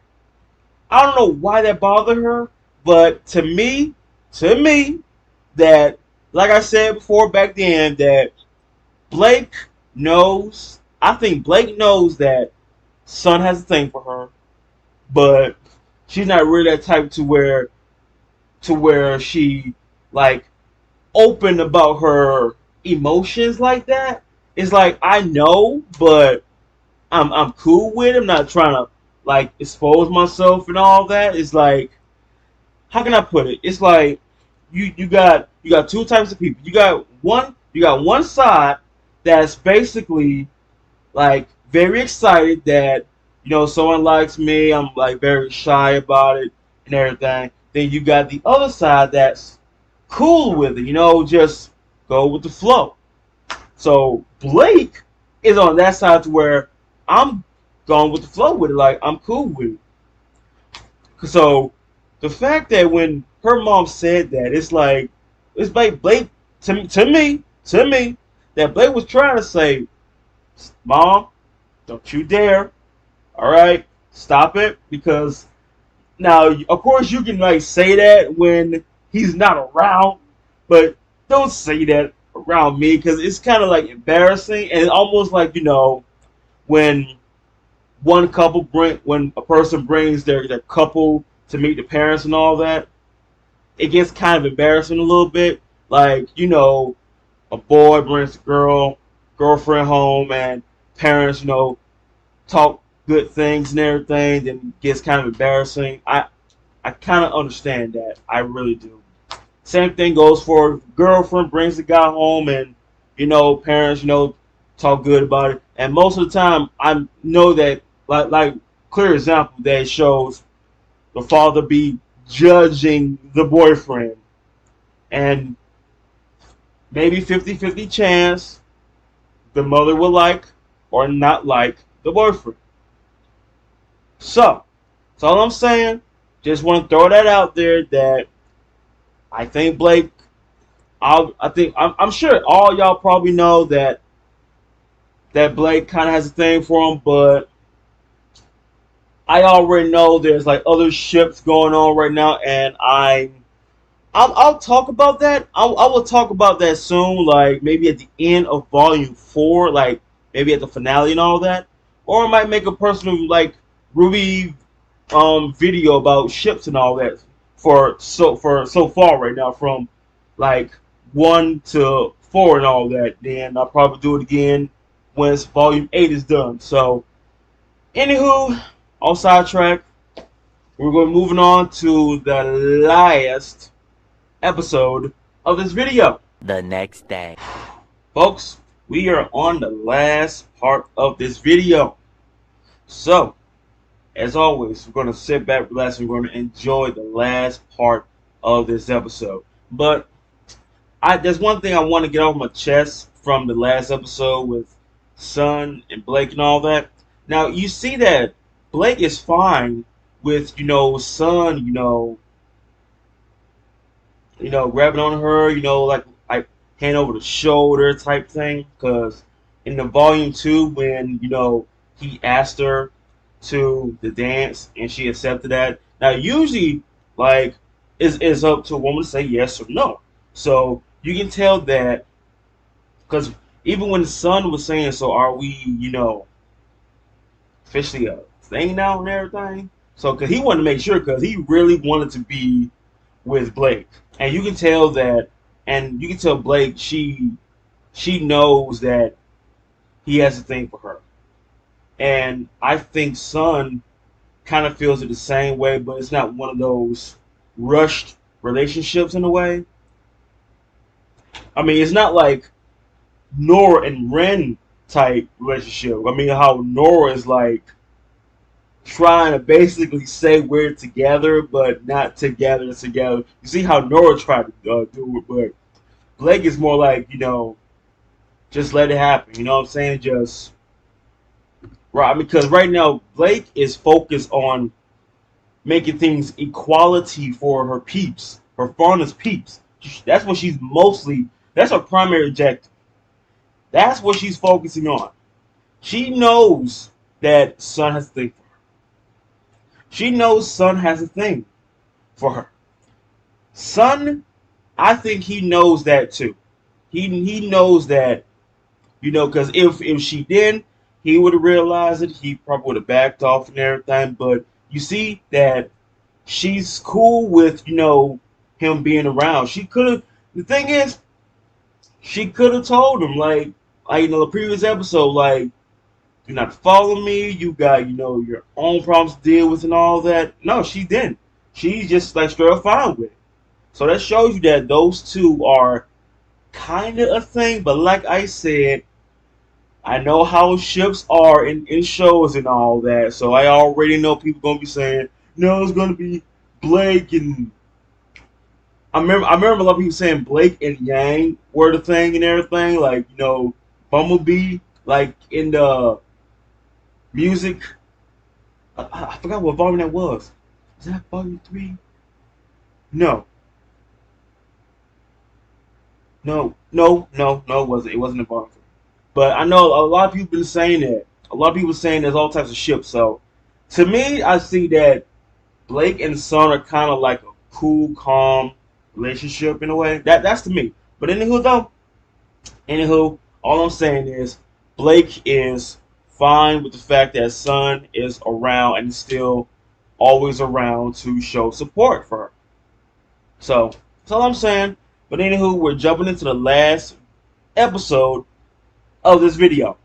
I don't know why that bothered her, but to me, that, like I said before back then, that Blake knows, I think Blake knows that Son has a thing for her, but she's not really that type to where she, like, open about her emotions like that. It's like, I know, but I'm cool with it. I'm not trying to, like, expose myself and all that. It's like, how can I put it? It's like you got two types of people. You got one side that's basically like very excited that someone likes me. I'm like very shy about it and everything. Then you got the other side that's cool with it. Just go with the flow. So Blake is on that side to where I'm going with the flow with it. Like, I'm cool with it. So the fact that when her mom said that, it's like Blake to me that Blake was trying to say, Mom, don't you dare. Alright? Stop it. Because now, of course, you can like say that when he's not around, but don't say that around me, because it's kind of like embarrassing, and it's almost like, when when a person brings their couple to meet the parents and all that, it gets kind of embarrassing a little bit. Like, a boy brings a girlfriend home, and parents, talk good things and everything, then it gets kind of embarrassing. I kind of understand that. I really do. Same thing goes for girlfriend brings the guy home, and parents talk good about it. And most of the time, I know that like clear example that shows the father be judging the boyfriend, and maybe 50-50 chance the mother will like or not like the boyfriend. So that's all I'm saying. Just want to throw that out there that I think Blake, I'm sure all y'all probably know that Blake kind of has a thing for him, but I already know there's like other ships going on right now, and I'll talk about that. I will talk about that soon, like maybe at the end of Volume 4, like maybe at the finale and all that, or I might make a personal like RWBY video about ships and all that for so far right now, from like 1 to 4 and all that. Then I'll probably do it again once Volume 8 is done. So, anywho, all sidetrack. We're going moving on to the last episode of this video. The next day. Folks, we are on the last part of this video. So, as always, we're going to sit back, relax, and we're going to enjoy the last part of this episode. But there's one thing I want to get off my chest from the last episode with Son and Blake and all that. Now, you see that Blake is fine with, Son, grabbing on her, like hand over the shoulder type thing. Because in the Volume 2, when, he asked her to the dance and she accepted that. Now usually like it's up to a woman to say yes or no. So you can tell that because even when the son was saying, so are we, officially a thing now and everything? So because he wanted to make sure, because he really wanted to be with Blake, and you can tell that, and you can tell Blake she knows that he has a thing for her, and I think Son kind of feels it the same way, but it's not one of those rushed relationships in a way. I mean, it's not like Nora and Ren type relationship. I mean, how Nora is like trying to basically say we're together, but not together. You see how Nora tried to do it, but Blake is more like, just let it happen. You know what I'm saying? Just right, because right now Blake is focused on making things equality for her peeps, her fondest peeps. That's what she's mostly. That's her primary objective. That's what she's focusing on. She knows that Son has a thing for her. She knows Son has a thing for her. Son, I think he knows that too. He knows that, because if she didn't, he would have realized it. He probably would have backed off and everything. But you see that she's cool with, him being around. She could have. The thing is, she could have told him like the previous episode, like, you're not following me. You got, your own problems to deal with and all that. No, she didn't. She's just like straight up fine with it. So that shows you that those two are kind of a thing. But like I said, I know how ships are in shows and all that. So I already know people gonna be saying, no, it's gonna be Blake and I remember a lot of people saying Blake and Yang were the thing and everything. Like, Bumblebee, like in the music. I forgot what volume that was. Is that volume 3? No. No, it wasn't. It wasn't a volume 3. But I know a lot of people been saying that. A lot of people saying there's all types of ships. So to me, I see that Blake and Son are kind of like a cool, calm relationship in a way. That's to me. But anywho, all I'm saying is Blake is fine with the fact that Son is around and still always around to show support for her. So that's all I'm saying. But anywho, we're jumping into the last episode of this video.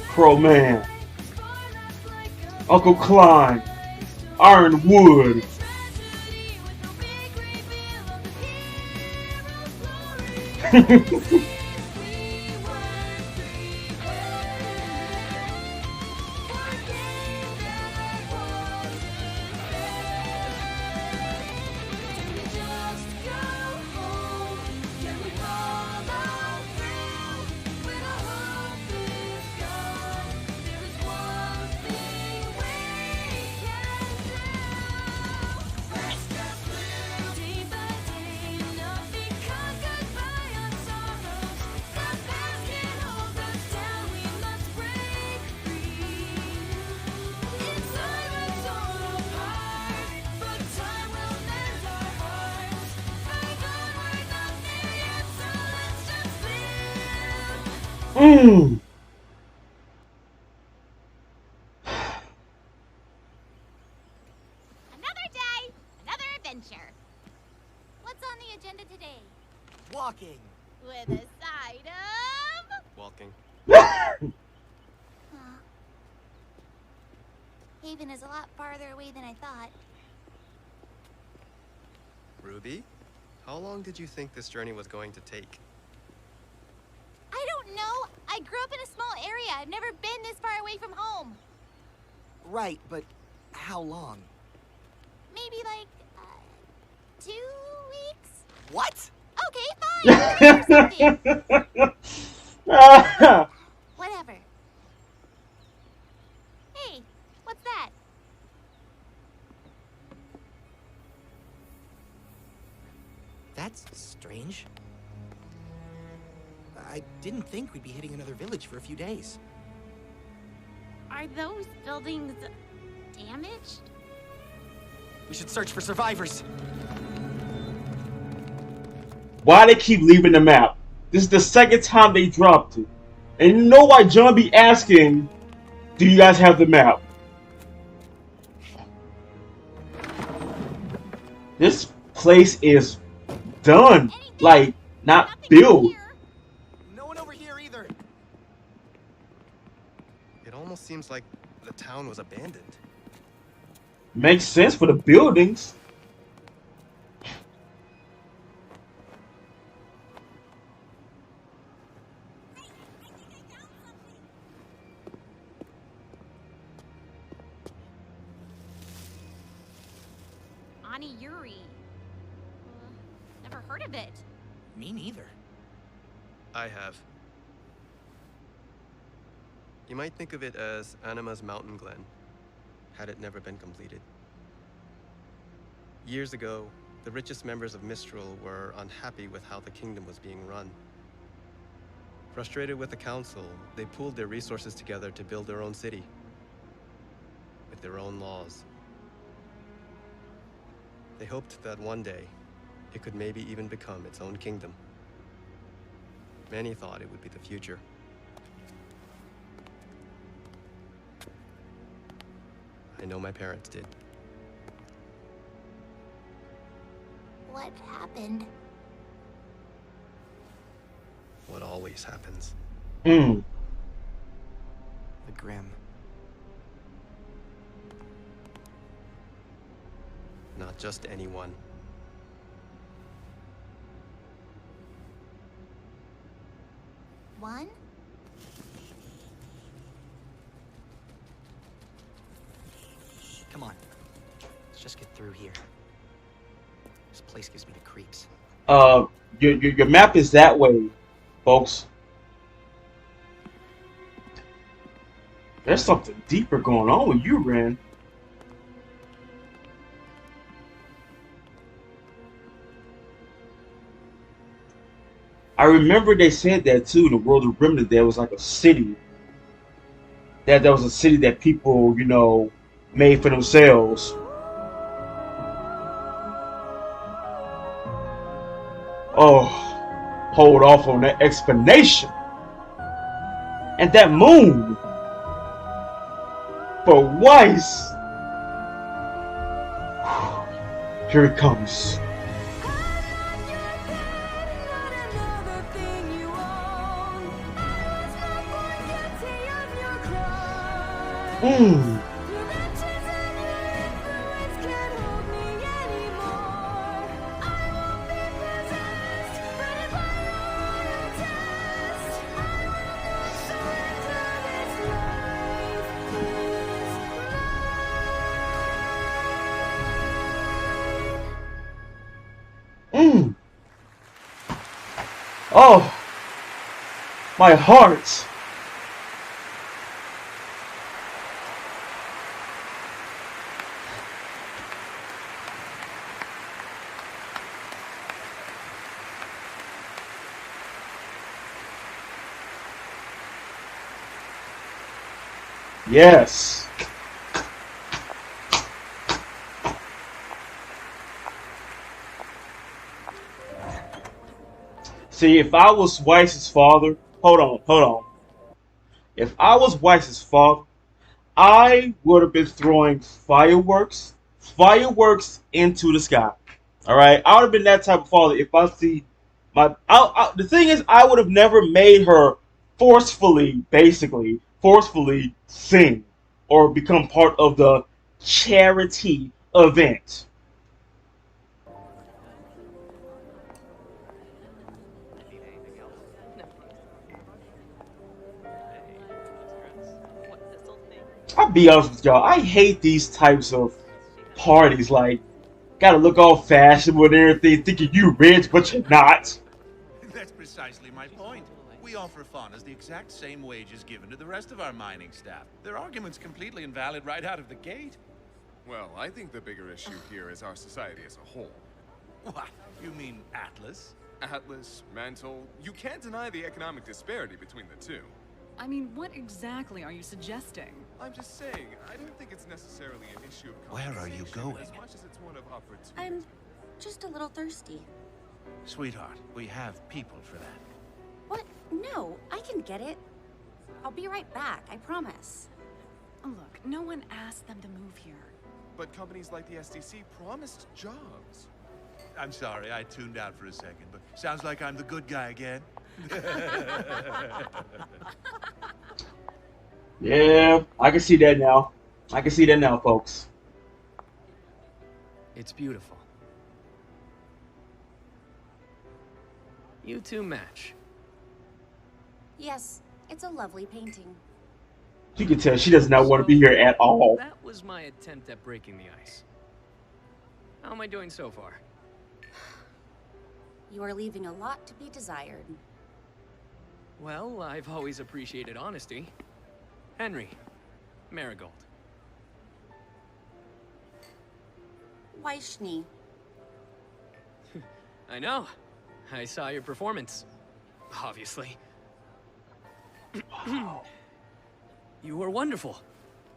Crowman, Uncle Klein, Ironwood. Another day, another adventure. What's on the agenda today? Walking. With a side of... Walking. Haven is a lot farther away than I thought. Ruby, how long did you think this journey was going to take? I don't know. I grew up in a small area. I've never been this far away from home. Right, but how long? Maybe like 2 weeks? What? Okay, fine. Whatever. Hey, what's that? That's strange. I didn't think we'd be hitting another village for a few days. Are those buildings damaged? We should search for survivors. Why they keep leaving the map? This is the second time they dropped it. And you know why John be asking, do you guys have the map? This place is done. Like, not built. No one over here either. It almost seems like the town was abandoned. Makes sense for the buildings. RWBY. Never heard of it. Me neither. I have. You might think of it as Anima's mountain glen, had it never been completed. Years ago, the richest members of Mistral were unhappy with how the kingdom was being run. Frustrated with the council, they pooled their resources together to build their own city, with their own laws. They hoped that one day, it could maybe even become its own kingdom. Many thought it would be the future. I know my parents did. What happened? What always happens. The Grim. Not just anyone. One? Come on. Let's just get through here. This place gives me the creeps. Your map is that way, folks. There's something deeper going on with you, Ren. I remember they said that too, in the world of Remnant, there was like a city. That there was a city that people, you know, made for themselves. Oh, hold off on that explanation. And that moon. For Weiss. Here it comes. Oh, my heart. Yes. See, if I was Weiss's father, hold on. If I was Weiss's father, I would have been throwing fireworks into the sky. All right, I would have been that type of father. If I see my, the thing is, I would have never made her forcefully sing or become part of the charity event. I'll be honest with y'all, I hate these types of parties. Like, Gotta look all fashionable and everything, thinking you rich, but you're not. That's precisely my point. We offer faunas the exact same wages given to the rest of our mining staff. Their argument's completely invalid right out of the gate. Well, I think the bigger issue here is our society as a whole. What? You mean Atlas? Atlas, Mantle, you can't deny the economic disparity between the two. I mean, what exactly are you suggesting? I'm just saying, I don't think it's necessarily an issue of Where are you going? as much as it's one of opportunity. I'm just a little thirsty. Sweetheart, we have people for that. What? No, I can get it. I'll be right back, I promise. Look, no one asked them to move here. But companies like the SDC promised jobs. I'm sorry, I tuned out for a second, but sounds like I'm the good guy again. Yeah, I can see that now. I can see that now, folks. It's beautiful. You two match. Yes, it's a lovely painting. You can tell she does not want to be here at all. That was my attempt at breaking the ice. How am I doing so far? You are leaving a lot to be desired. Well, I've always appreciated honesty. Henry, Marigold. Weichny. I know. I saw your performance. Obviously. You were wonderful.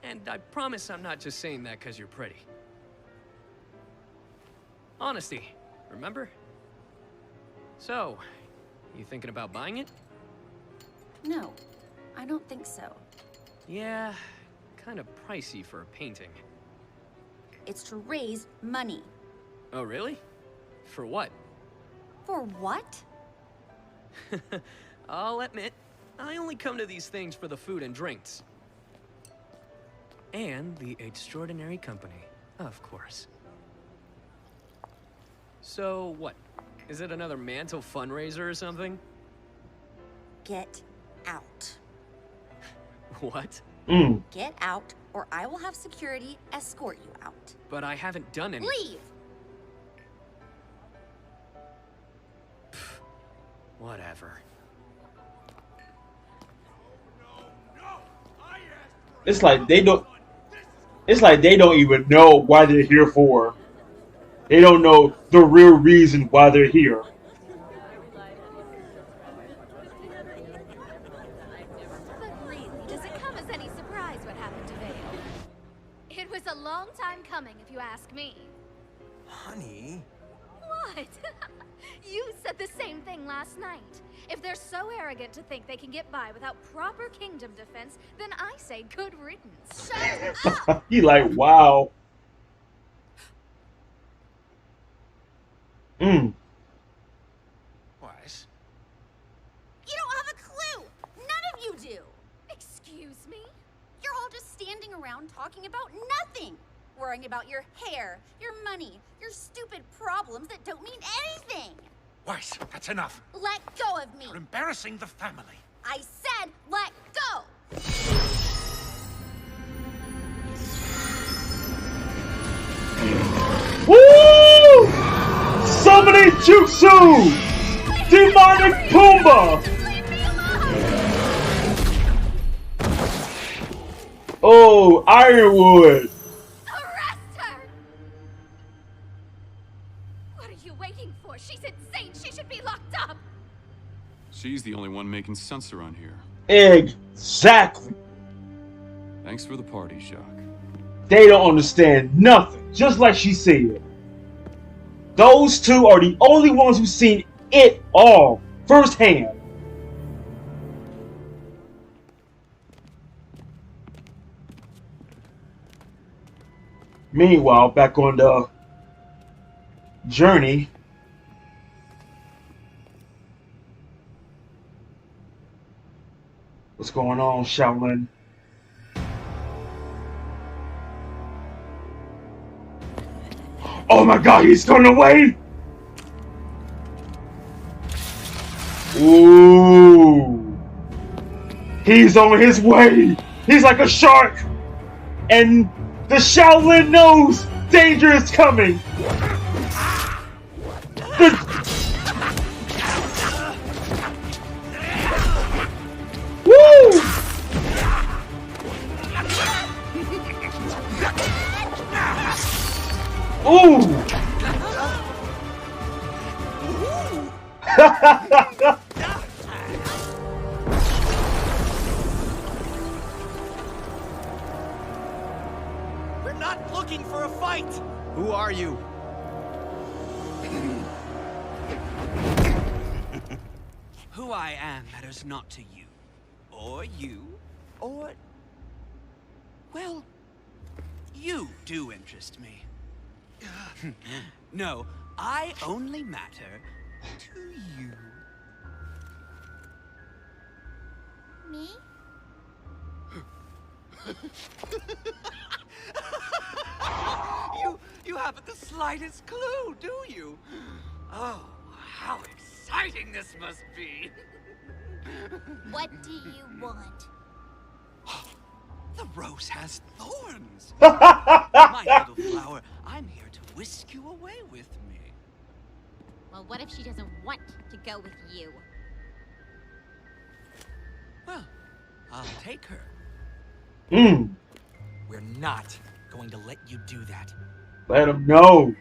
And I promise I'm not just saying that because you're pretty. Honesty, remember? So, you thinking about buying it? No, I don't think so. Yeah, kind of pricey for a painting. It's to raise money. Oh, really? For what? For what? I'll admit, I only come to these things for the food and drinks. And the extraordinary company, of course. So, what? Is it another Mantle fundraiser or something? Get out. What? Get out, or I will have security escort you out. But I haven't done any- Leave! Whatever. It's like they don't. It's like they don't even know why they're here for. They don't know the real reason why they're here. But really, does it come as any surprise what happened to Vale? It was a long time coming, if you ask me. Honey. What? You said the same thing last night. If they're so arrogant to think they can get by without proper kingdom defense, then I say good riddance. Shut up! He like, wow. What? You don't have a clue! None of you do! Excuse me? You're all just standing around talking about nothing. Worrying about your hair, your money, your stupid problems that don't mean anything. Weiss, that's enough. Let go of me. You're embarrassing the family. I said let go. Woo! Summoning Jutsu! Demonic Pumbaa! Oh, Ironwood! Arrest her! What are you waiting for? She's insane. She should be locked up. She's the only one making sense around here. Exactly. Thanks for the party, Jacques. They don't understand nothing, just like she said. Those two are the only ones who've seen it all firsthand. Meanwhile, back on the journey, what's going on, Shaolin? Oh my god, he's going away! Ooh. He's on his way! He's like a shark! And the Shaolin knows Danger is coming! Woo! Ooh! We're not looking for a fight! Who are you? Who I am matters not to you. Or you. Or... well... you do interest me. No, I only matter to you. Me? You haven't the slightest clue, do you? Oh, how exciting this must be! What do you want? The rose has thorns! My little flower, I'm here to whisk you away with me. Well, what if she doesn't want to go with you? Well, I'll take her. We're not going to let you do that. Let him know.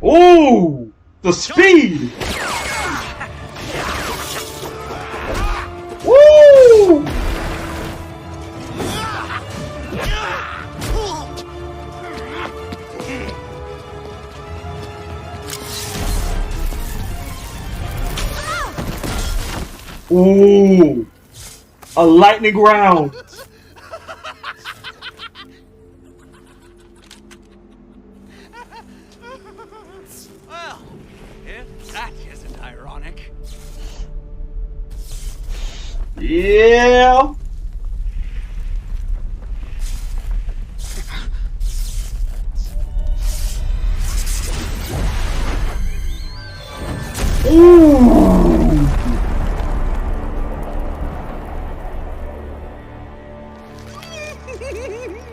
Ooh! The speed! Woo! Ooh! A lightning round! Well, if that isn't ironic. Yeah! Ooh!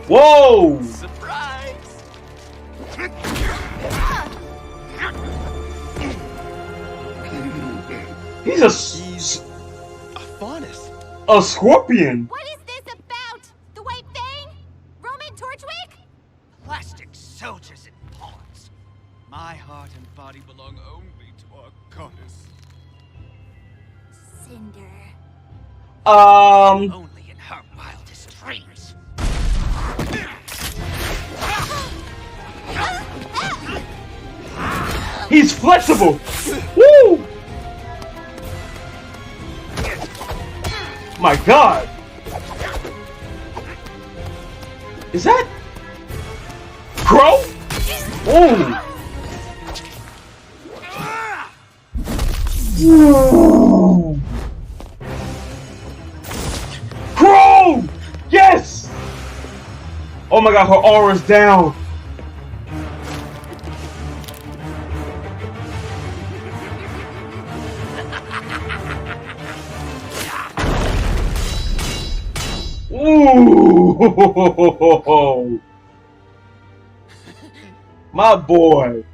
Whoa! Surprise! He's a faunus. A scorpion. What is this about? The White Fang? Roman Torchwick? Plastic soldiers and pawns. My heart and body belong only to our goddess. Cinder. Only in her wildest dreams. He's flexible. Woo! My God. Is that Crow? Ooh. Ooh. Crow! Yes! Oh my God, her aura's down. Ooh! My boy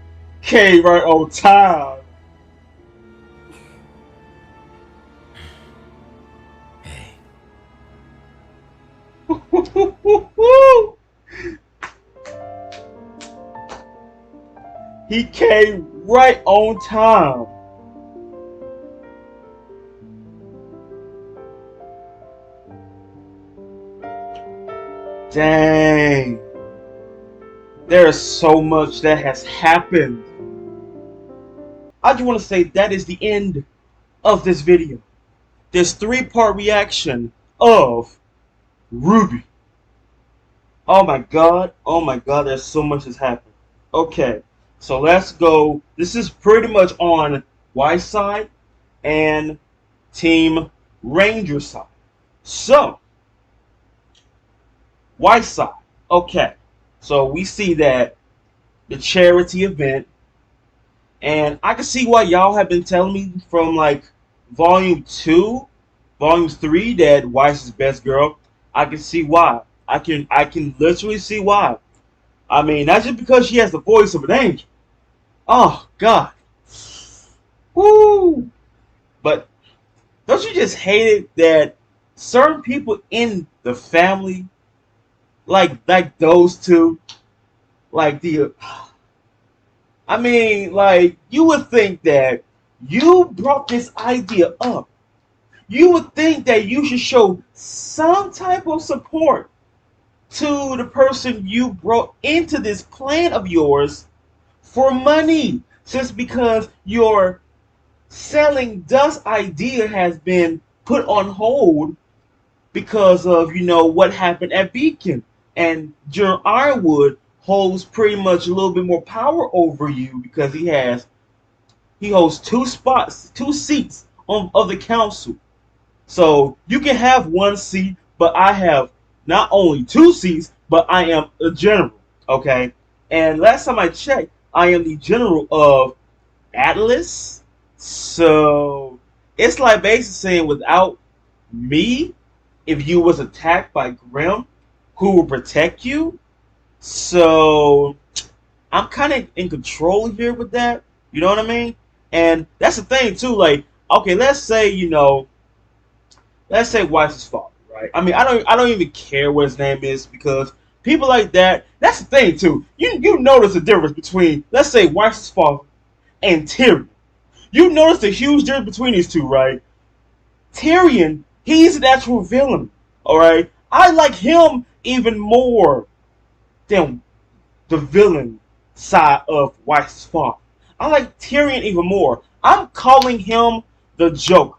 came right on time. He came right on time. Dang. There is so much that has happened. I just want to say that is the end of this video. This 3-part reaction of RWBY. Oh my God, there's so much that's happened. Okay, so let's go. This is pretty much on Y side and Team Ranger side. So, Y side. Okay, so we see that the charity event, and I can see why y'all have been telling me from like Volume 2, Volume 3 that Weiss is best girl. I can see why. I can literally see why. I mean, not just because she has the voice of an angel. Oh God. Woo! But don't you just hate it that certain people in the family, like those two, like the, I mean, like you would think that you brought this idea up. You would think that you should show some type of support to the person you brought into this plan of yours for money, just because your selling dust idea has been put on hold because of what happened at Beacon, and General Ironwood holds pretty much a little bit more power over you because he holds two seats of the council. So you can have one seat, but I have not only two seats, but I am a general. Okay, and last time I checked, I am the general of Atlas. So it's like basically saying without me, if you was attacked by Grimm, who will protect you. So I'm kind of in control here with that. You know what I mean? And that's the thing too. Like, okay, let's say Weiss's father, right? I mean, I don't even care what his name is because people like that. That's the thing too. You notice the difference between, let's say, Weiss's father and Tyrion. You notice the huge difference between these two, right? Tyrion, he's an actual villain. All right, I like him even more than the villain side of Weiss's father. I like Tyrion even more. I'm calling him the Joker.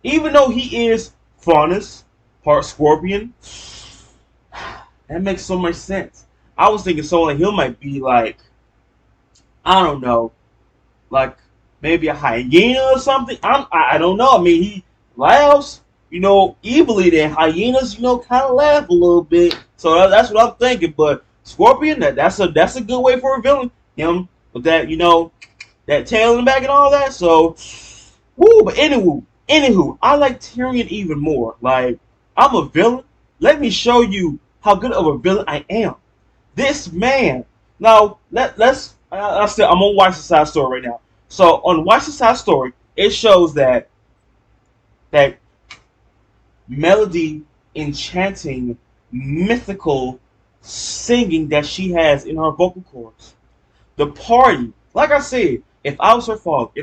Even though he is Faunus, part Scorpion, that makes so much sense. I was thinking someone like him might be like, I don't know, like maybe a hyena or something. I don't know. I mean, he laughs, evilly. Then hyenas, kind of laugh a little bit. So that's what I'm thinking. But Scorpion, that's a good way for a villain. Him with that, that tail in the back and all that. So, woo. But anywho, I like Tyrion even more. Like, I'm a villain. Let me show you how good of a villain I am. This man. Now, let's. I'm on Weiss's side story right now. So on Weiss's side story, it shows that melody, enchanting, mythical singing that she has in her vocal cords. The party, like I said, if I was her father,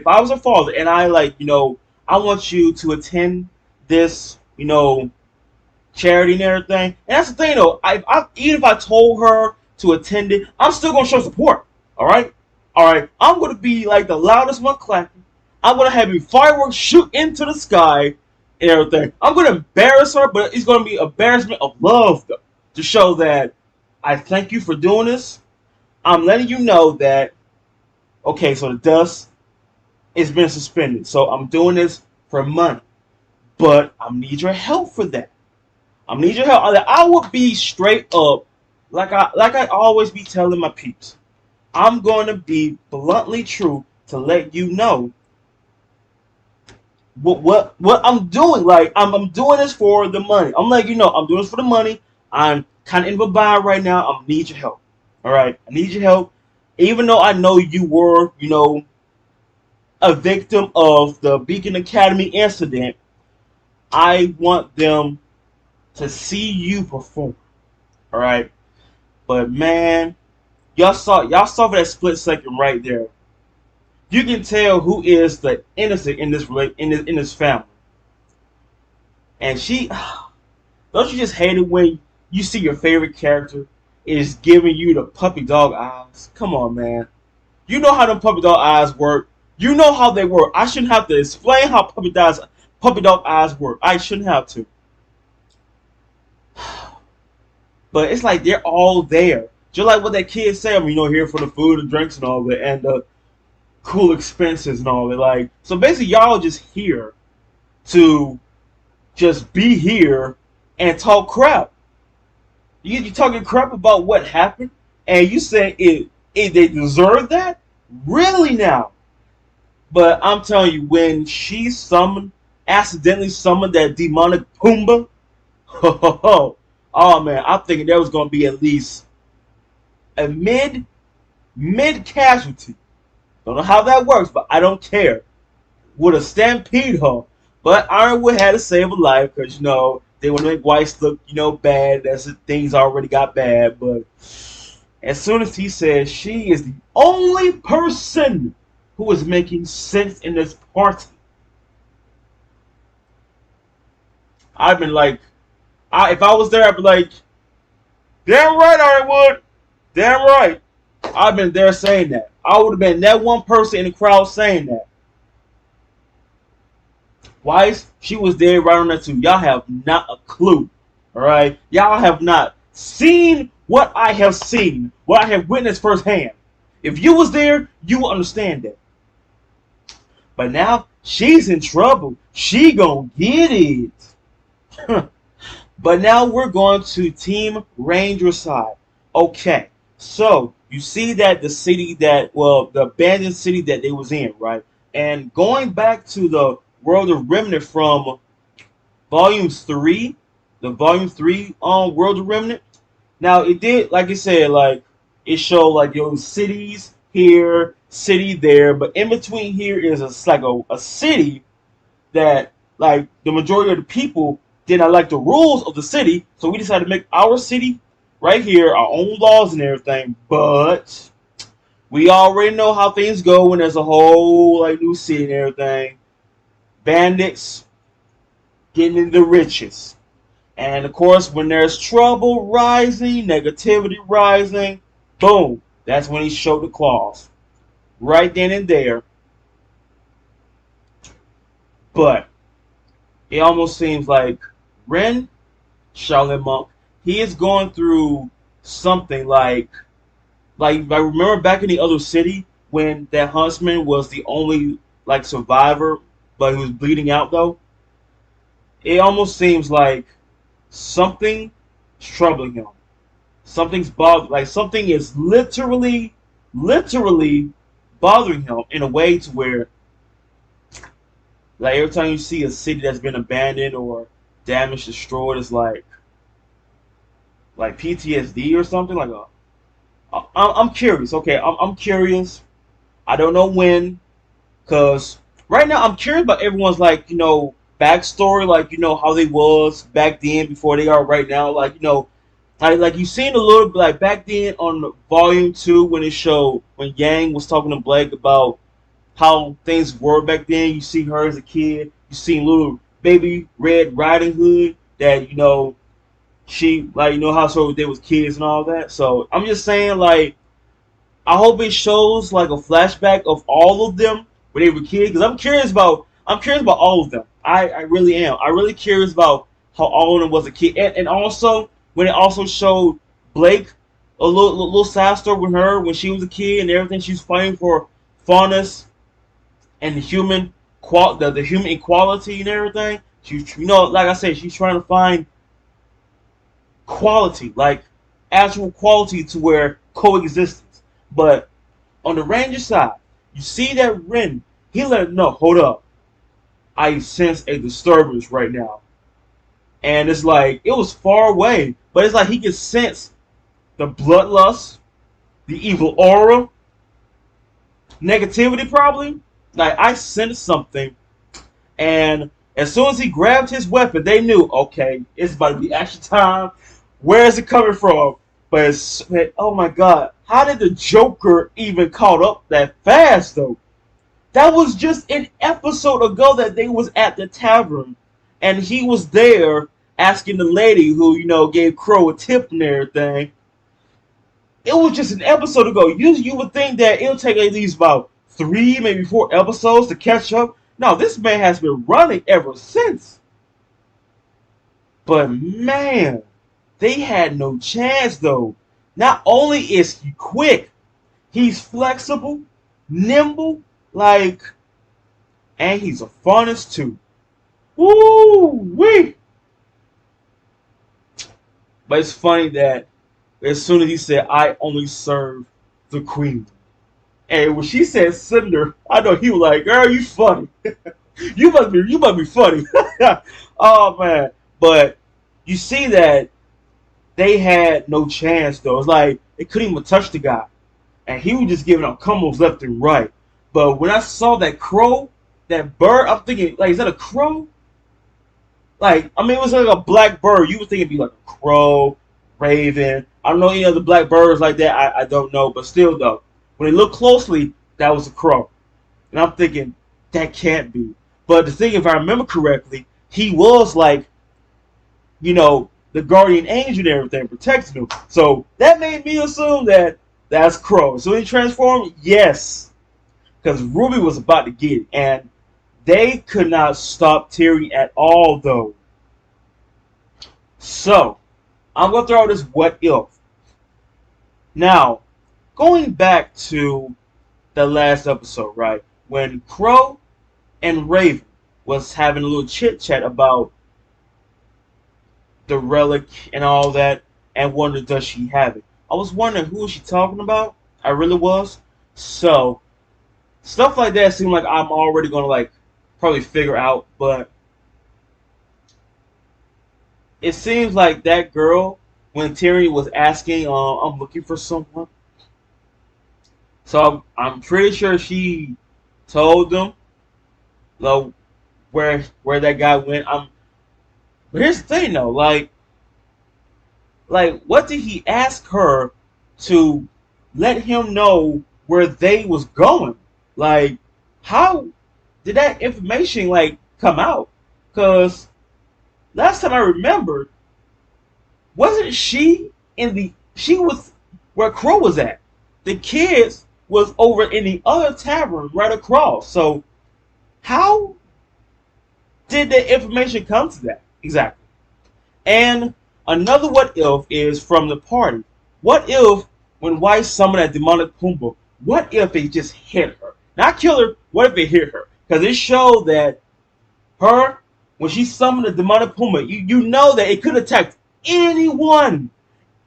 and I I want you to attend this, charity and everything. And that's the thing, though. Even if I told her to attend it, I'm still gonna show support. All right. I'm gonna be like the loudest one clapping. I'm gonna have fireworks shoot into the sky and everything. I'm gonna embarrass her, but it's gonna be embarrassment of love, though, to show that I thank you for doing this. I'm letting you know that, okay, so the dust has been suspended. So I'm doing this for money. But I need your help for that. I need your help. I would be straight up, like I always be telling my peeps. I'm going to be bluntly true to let you know what I'm doing. Like, I'm doing this for the money. I'm like, I'm doing this for the money. I'm kind of in a bind right now. I need your help. All right, I need your help. Even though I know you were, a victim of the Beacon Academy incident, I want them to see you perform. All right, but man, y'all saw for that split second right there. You can tell who is the innocent in this family. And she, don't you just hate it when you see your favorite character is giving you the puppy dog eyes? Come on, man. You know how them puppy dog eyes work. You know how they work. I shouldn't have to explain how puppy dog eyes work. I shouldn't have to. But it's like they're all there. Just like what that kid said, here for the food and drinks and all that, and the cool expenses and all that. Like, so basically, y'all just here to just be here and talk crap. You talking crap about what happened, and you say they deserve that? Really now? But I'm telling you, when she accidentally summoned that demonic Pumbaa, Oh man, I'm thinking there was gonna be at least a mid casualty. Don't know how that works, but I don't care. Would have stampede her, but Ironwood had to save a life because they want to make Weiss look bad. That's things already got bad. But as soon as he said she is the only person who is making sense in this party, I've been like, if I was there, I'd be like, damn right, Ironwood, damn right. I've been there saying that. I would have been that one person in the crowd saying that. Weiss, she was there right on that too. Y'all have not a clue. Alright? Y'all have not seen what I have seen. What I have witnessed firsthand. If you was there, you will understand that. But now, she's in trouble. She gonna get it. But now we're going to Team Ranger side. Okay. So, you see that the city that, the abandoned city that they was in, right? And going back to the World of Remnant from Volume 3, the Volume 3 World of Remnant. Now, it did, like I said, like, it showed, like, cities here, city there, but in between here is a city that, like, the majority of the people did not like the rules of the city, so we decided to make our city right here, our own laws and everything, but we already know how things go when there's a whole, like, new city and everything. Bandits getting into the riches. And of course, when there's trouble rising, negativity rising, boom, that's when he showed the claws. Right then and there. But it almost seems like Ren, Shaolin Monk, he is going through something like I remember back in the other city when that huntsman was the only survivor, but he was bleeding out though. It almost seems like something's troubling him. Something's something is literally bothering him in a way to where, every time you see a city that's been abandoned or damaged, destroyed, it's like PTSD or something. I'm curious. Okay, I'm curious. I don't know when, cause right now I'm curious about everyone's backstory, how they was back then before they are right now, you seen a little bit back then on Volume 2 when it showed when Yang was talking to Blake about how things were back then. You see her as a kid, you seen little baby Red Riding Hood that she how so they was kids and all that. So I'm just saying I hope it shows a flashback of all of them when they were kids, because I'm curious about all of them. I really am. I really curious about how all of them was a kid, and also when it also showed Blake a little side story with her when she was a kid and everything. She's fighting for fairness and the human equality and everything. She like I said, she's trying to find quality, actual quality to where coexistence. But on the Ranger side, you see that Ren, he let it know, hold up, I sense a disturbance right now. And it's it was far away, but it's he can sense the bloodlust, the evil aura, negativity probably. I sensed something, and as soon as he grabbed his weapon, they knew, okay, it's about to be action time. Where is it coming from? But oh my god, how did the Joker even caught up that fast though? That was just an episode ago that they was at the tavern, and he was there asking the lady who gave Crow a tip and everything. It was just an episode ago. You would think that it'll take at least about 3, maybe 4 episodes to catch up. No, this man has been running ever since. But man, they had no chance though. Not only is he quick, he's flexible, nimble, and he's a funnest too. Woo-wee! But it's funny that as soon as he said, I only serve the queen. And when she said Cinder, I know he was like, girl, you funny. you must be funny. Oh man. But you see that they had no chance though. It's like they couldn't even touch the guy, and he was just giving up combos left and right. But when I saw that crow, that bird, I'm thinking, like, is that a crow? Like, I mean, it was like a black bird. You would think it'd be like a crow, raven. I don't know any other black birds like that. I don't know, but still though, when they look closely, that was a crow, and I'm thinking that can't be. But the thing, if I remember correctly, he was like, you know, the guardian angel and everything protecting him. So that made me assume that that's Crow. So he transformed, yes, because RWBY was about to get it, and they could not stop Tyrion at all, though. So I'm gonna throw this what if. Now, going back to the last episode, right, when Crow and Raven was having a little chit chat about the relic and all that, and wondered, does she have it? I was wondering, who is she talking about? I really was. So stuff like that seemed like I'm already gonna like probably figure out, but it seems like that girl, when Tyrion was asking, I'm looking for someone. So I'm pretty sure she told them where that guy went. But here's the thing though, like what did he ask her to let him know where they was going? Like, how did that information like come out? Cause last time I remembered, wasn't she was where Crow was at. The kids was over in the other tavern right across. So how did the information come to that exactly? And another what if is from the party. What if when White summoned that demonic Pumbaa, what if it just hit her? Not kill her, what if it hit her? Because it showed that her, when she summoned the demonic Pumbaa, you know that it could attack anyone.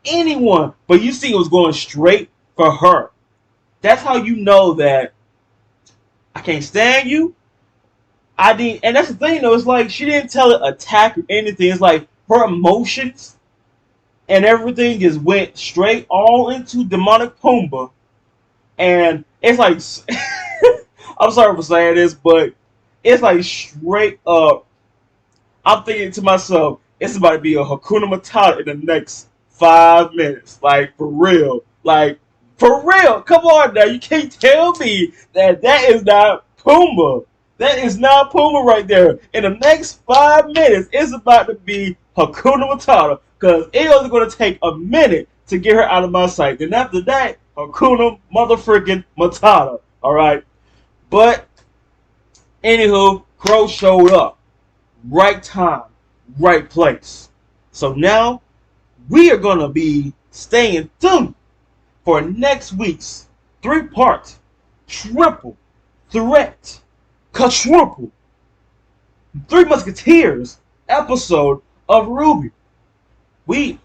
Anyone. But you see it was going straight for her. That's how you know that I can't stand you. I didn't, and that's the thing though, it's like she didn't tell it attack or anything. It's like her emotions and everything just went straight all into demonic Pumbaa. And it's like I'm sorry for saying this, but it's like straight up I'm thinking to myself, it's about to be a Hakuna Matata in the next 5 minutes. Like, for real. Like, for real. Come on now. You can't tell me that is not Pumbaa. That is not Pumbaa right there. In the next 5 minutes, it's about to be Hakuna Matata. Because it was going to take a minute to get her out of my sight. Then after that, Hakuna motherfucking Matata. Alright? But, anywho, Crow showed up. Right time, right place. So now, we are going to be staying tuned for next week's 3-part triple threat quadruple Three Musketeers episode of RWBY.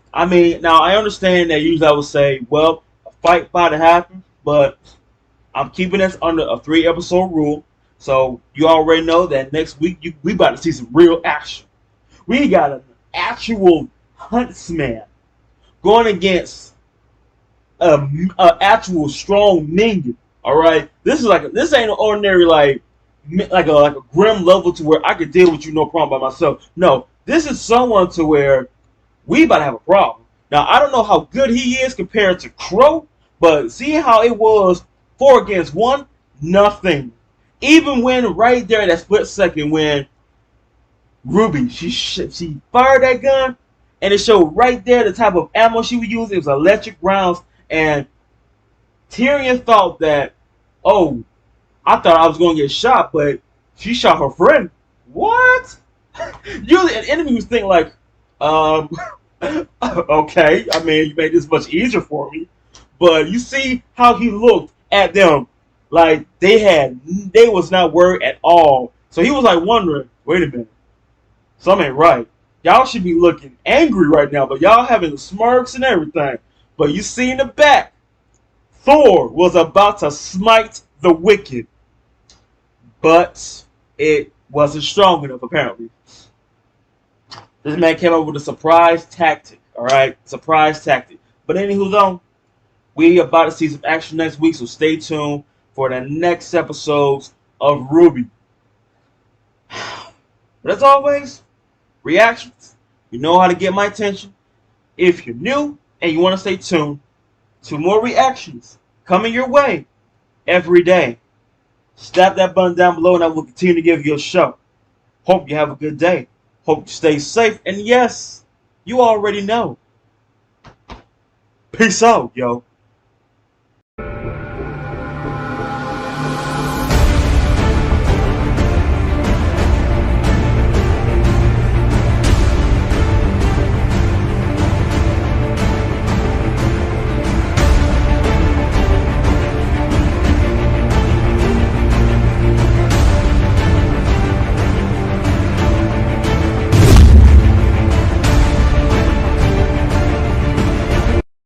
Now I understand that usually I would say, well, a fight about to happen, but I'm keeping this under a 3-episode rule. So you already know that next week we about to see some real action. We got an actual huntsman going against an actual strong minion. All right, this ain't an ordinary like a grim level to where I could deal with you no problem by myself. No, this is someone to where we about to have a problem. Now I don't know how good he is compared to Crow, but seeing how it was 4 against 1, nothing. Even when right there that split second when RWBY she fired that gun and it showed right there the type of ammo she would use. It was electric rounds, and Tyrion thought that, oh, I thought I was going to get shot, but she shot her friend. What? Usually an enemy was thinking like, okay, I mean, you made this much easier for me. But you see how he looked at them, like they was not worried at all. So he was like wondering, wait a minute, something ain't right. Y'all should be looking angry right now, but y'all having the smirks and everything. But you see in the back, Thor was about to smite the wicked, but it wasn't strong enough apparently. This man came up with a surprise tactic. All right, surprise tactic. But anywho, though, we about to see some action next week, so stay tuned for the next episodes of RWBY. But as always, reactions. You know how to get my attention. If you're new and you want to stay tuned to more reactions coming your way every day, stab that button down below and I will continue to give you a show. Hope you have a good day. Hope you stay safe. And yes, you already know. Peace out, yo.